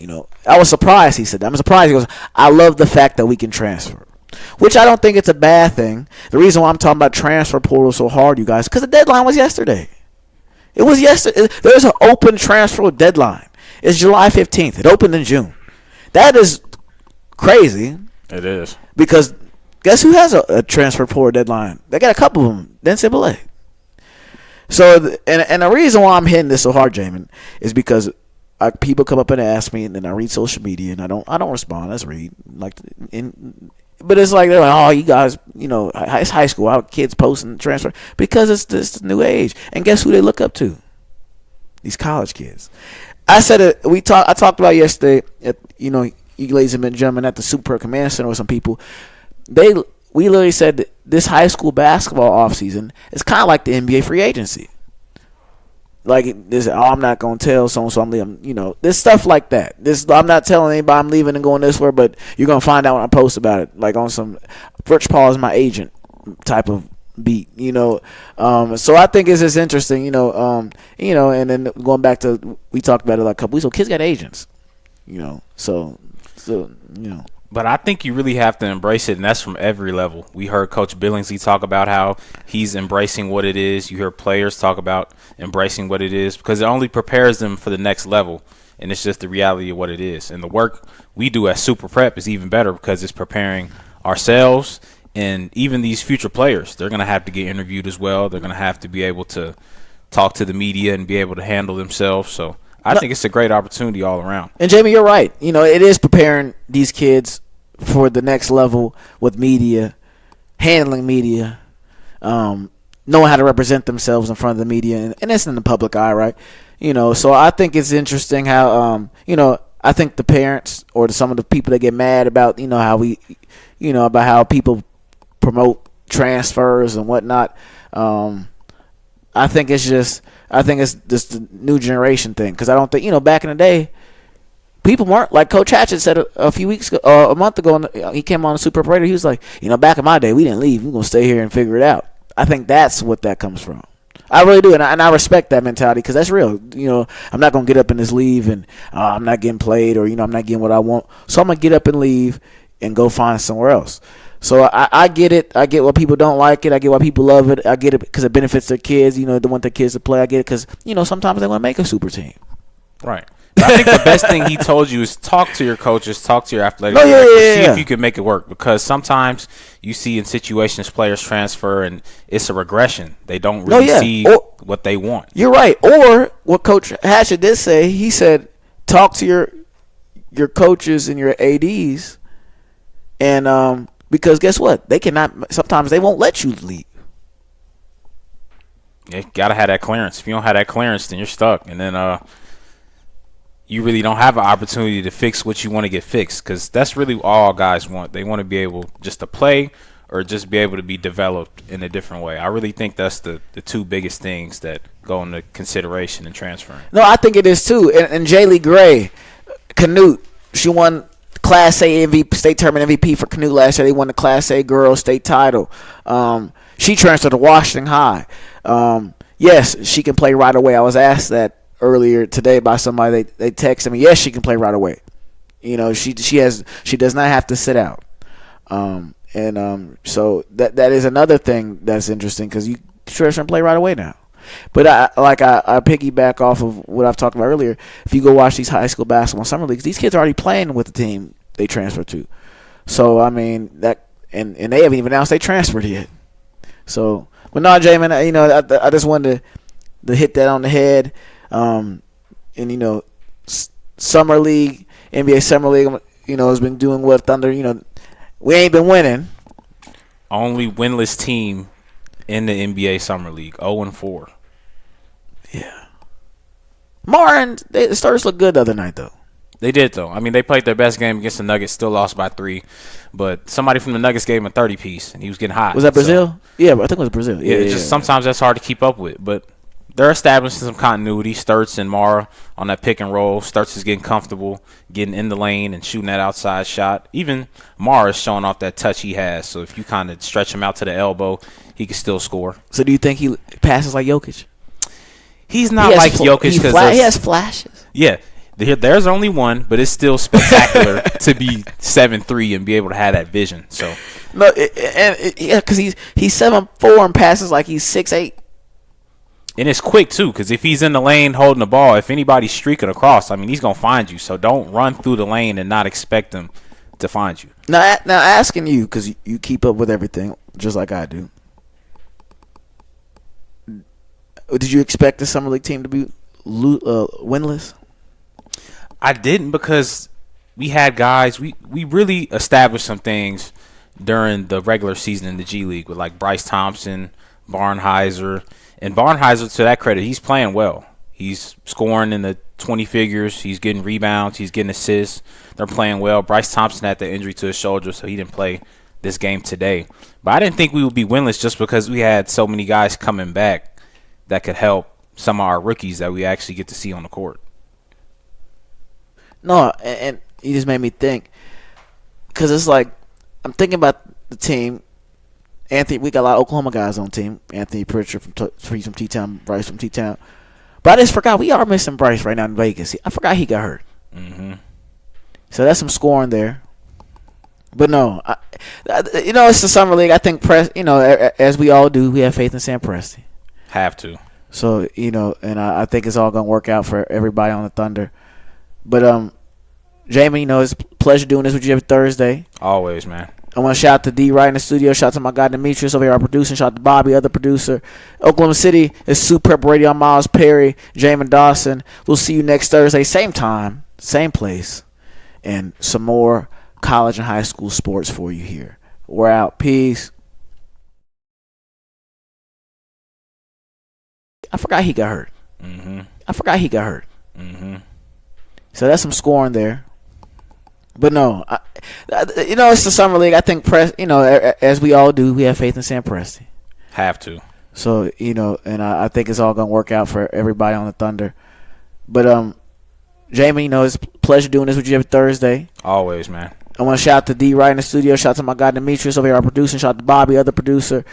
I was surprised. He said that. I'm surprised. He goes, I love the fact that we can transfer, which I don't think it's a bad thing. The reason why I'm talking about transfer portal so hard, you guys, because the deadline was yesterday. It was yesterday. There's an open transfer deadline. It's July 15th. It opened in June. That is crazy. It is because. Guess who has a transfer portal deadline? They got a couple of them. The NCAA. So, and the reason why I'm hitting this so hard, Jamin, is because people come up and ask me, and then I read social media, and I don't respond. I just read but it's like they're like, oh, you guys, it's high school. How kids posting transfer because it's this new age. And guess who they look up to? These college kids. I said it. I talked about yesterday. You ladies and gentlemen, at the Super Command Center with some people. We literally said that this high school basketball offseason is kind of like the NBA free agency. Like this, I'm not gonna tell so I'm leaving. This stuff like that. I'm not telling anybody I'm leaving and going this way, but you're gonna find out when I post about it. Like on some, Rich Paul is my agent type of beat. So I think it's just interesting. And then going back to we talked about it like a couple weeks ago. Kids got agents. So. But I think you really have to embrace it, and that's from every level. We heard Coach Billingsley talk about how he's embracing what it is. You hear players talk about embracing what it is because it only prepares them for the next level, and it's just the reality of what it is. And the work we do at Super Prep is even better because it's preparing ourselves and even these future players, they're going to have to get interviewed as well. They're going to have to be able to talk to the media and be able to handle themselves. So I think it's a great opportunity all around. And Jamie, you're right. It is preparing these kids for the next level with media, handling media, knowing how to represent themselves in front of the media, and it's in the public eye, right? So I think it's interesting how, I think the parents or some of the people that get mad about, how we, about how people promote transfers and whatnot. I think it's just the new generation thing, because I don't think, back in the day, people weren't like Coach Hatchett said a few weeks ago, a month ago. He came on the Super Parade. He was like, back in my day, we didn't leave. We're gonna stay here and figure it out. I think that's what that comes from. I really do, and I respect that mentality, because that's real. I'm not gonna get up and just leave, and I'm not getting played, or I'm not getting what I want. So I'm gonna get up and leave and go find somewhere else. So I get it. I get why people don't like it. I get why people love it. I get it because it benefits their kids. They want their kids to play. I get it because sometimes they want to make a super team. Right. But I think the best thing he told you is talk to your coaches, talk to your athletic directors, see if you can make it work. Because sometimes you see in situations players transfer and it's a regression. They don't really see what they want. You're right. Or what Coach Hatchett did say, he said, talk to your coaches and your ADs, and because guess what? They cannot. Sometimes they won't let you leave. You gotta have that clearance. If you don't have that clearance, then you're stuck, and then you really don't have an opportunity to fix what you want to get fixed, because that's really all guys want. They want to be able just to play or just be able to be developed in a different way. I really think that's the two biggest things that go into consideration in transferring. No, I think it is too. And Jaylee Gray, Canute, she won Class A MVP, state tournament MVP for Canute last year. They won the Class A girls state title. She transferred to Washington High. Yes, she can play right away. I was asked that earlier today by somebody. They texted me. Yes, she can play right away. She does not have to sit out. So that is another thing that's interesting, because you transfer and play right away now. But I piggyback off of what I've talked about earlier. If you go watch these high school basketball summer leagues, these kids are already playing with the team they transfer to. So I mean that, and they haven't even announced they transferred yet. So, but no, Jamin, I just wanted to hit that on the head. Summer league, NBA summer league, has been doing what Thunder. We ain't been winning. Only winless team in the NBA Summer League, 0-4. Yeah. Martin, the starters looked good the other night, though. They did, though. I mean, they played their best game against the Nuggets, still lost by 3. But somebody from the Nuggets gave him a 30-piece, and he was getting hot. Was that Brazil? So, yeah, I think it was Brazil. Yeah, sometimes that's hard to keep up with. But they're establishing some continuity. Sturts and Mara on that pick and roll. Sturts is getting comfortable, getting in the lane and shooting that outside shot. Even Mara is showing off that touch he has. So if you kind of stretch him out to the elbow, he can still score. So do you think he passes like Jokic? He's not like Jokic because he has flashes. Yeah, there's only one, but it's still spectacular to be 7'3" and be able to have that vision. So no, because he's 7'4" and passes like he's 6'8". And it's quick too, because if he's in the lane holding the ball, if anybody's streaking across, I mean, he's gonna find you. So don't run through the lane and not expect him to find you. Now asking you, because you keep up with everything just like I do. Did you expect the summer league team to be winless? I didn't, because we had guys. We really established some things during the regular season in the G League with like Bryce Thompson, Barnheiser. And Barnheiser, to that credit, he's playing well. He's scoring in the 20 figures. He's getting rebounds. He's getting assists. They're playing well. Bryce Thompson had the injury to his shoulder, so he didn't play this game today. But I didn't think we would be winless just because we had so many guys coming back that could help some of our rookies that we actually get to see on the court. No, and you just made me think, because it's like I'm thinking about the team. Anthony, we got a lot of Oklahoma guys on the team. Anthony Pritchard from T-Town, Bryce from T-Town. But I just forgot we are missing Bryce right now in Vegas. I forgot he got hurt. Mm-hmm. So that's some scoring there. But no, it's the summer league. I think as we all do, we have faith in Sam Presti. Have to. So and I think it's all gonna work out for everybody on the Thunder. But Jamie, it's a pleasure doing this with you every Thursday. Always, man. I want to shout out to D right in the studio. Shout out to my guy Demetrius over here, our producer. Shout out to Bobby, other producer. Oklahoma City is Superb Radio. I'm Miles Perry, Jamin Dawson. We'll see you next Thursday, same time, same place, and some more college and high school sports for you here. We're out. Peace. I forgot he got hurt. So that's some scoring there. But no, it's the summer league. I think as we all do, we have faith in Sam Presti. Have to. So and I think it's all gonna work out for everybody on the Thunder. But Jamie, it's a pleasure doing this with you every Thursday. Always, man. I want to shout out to D right in the studio. Shout out to my guy Demetrius over here, our producer. Shout out to Bobby, other producer.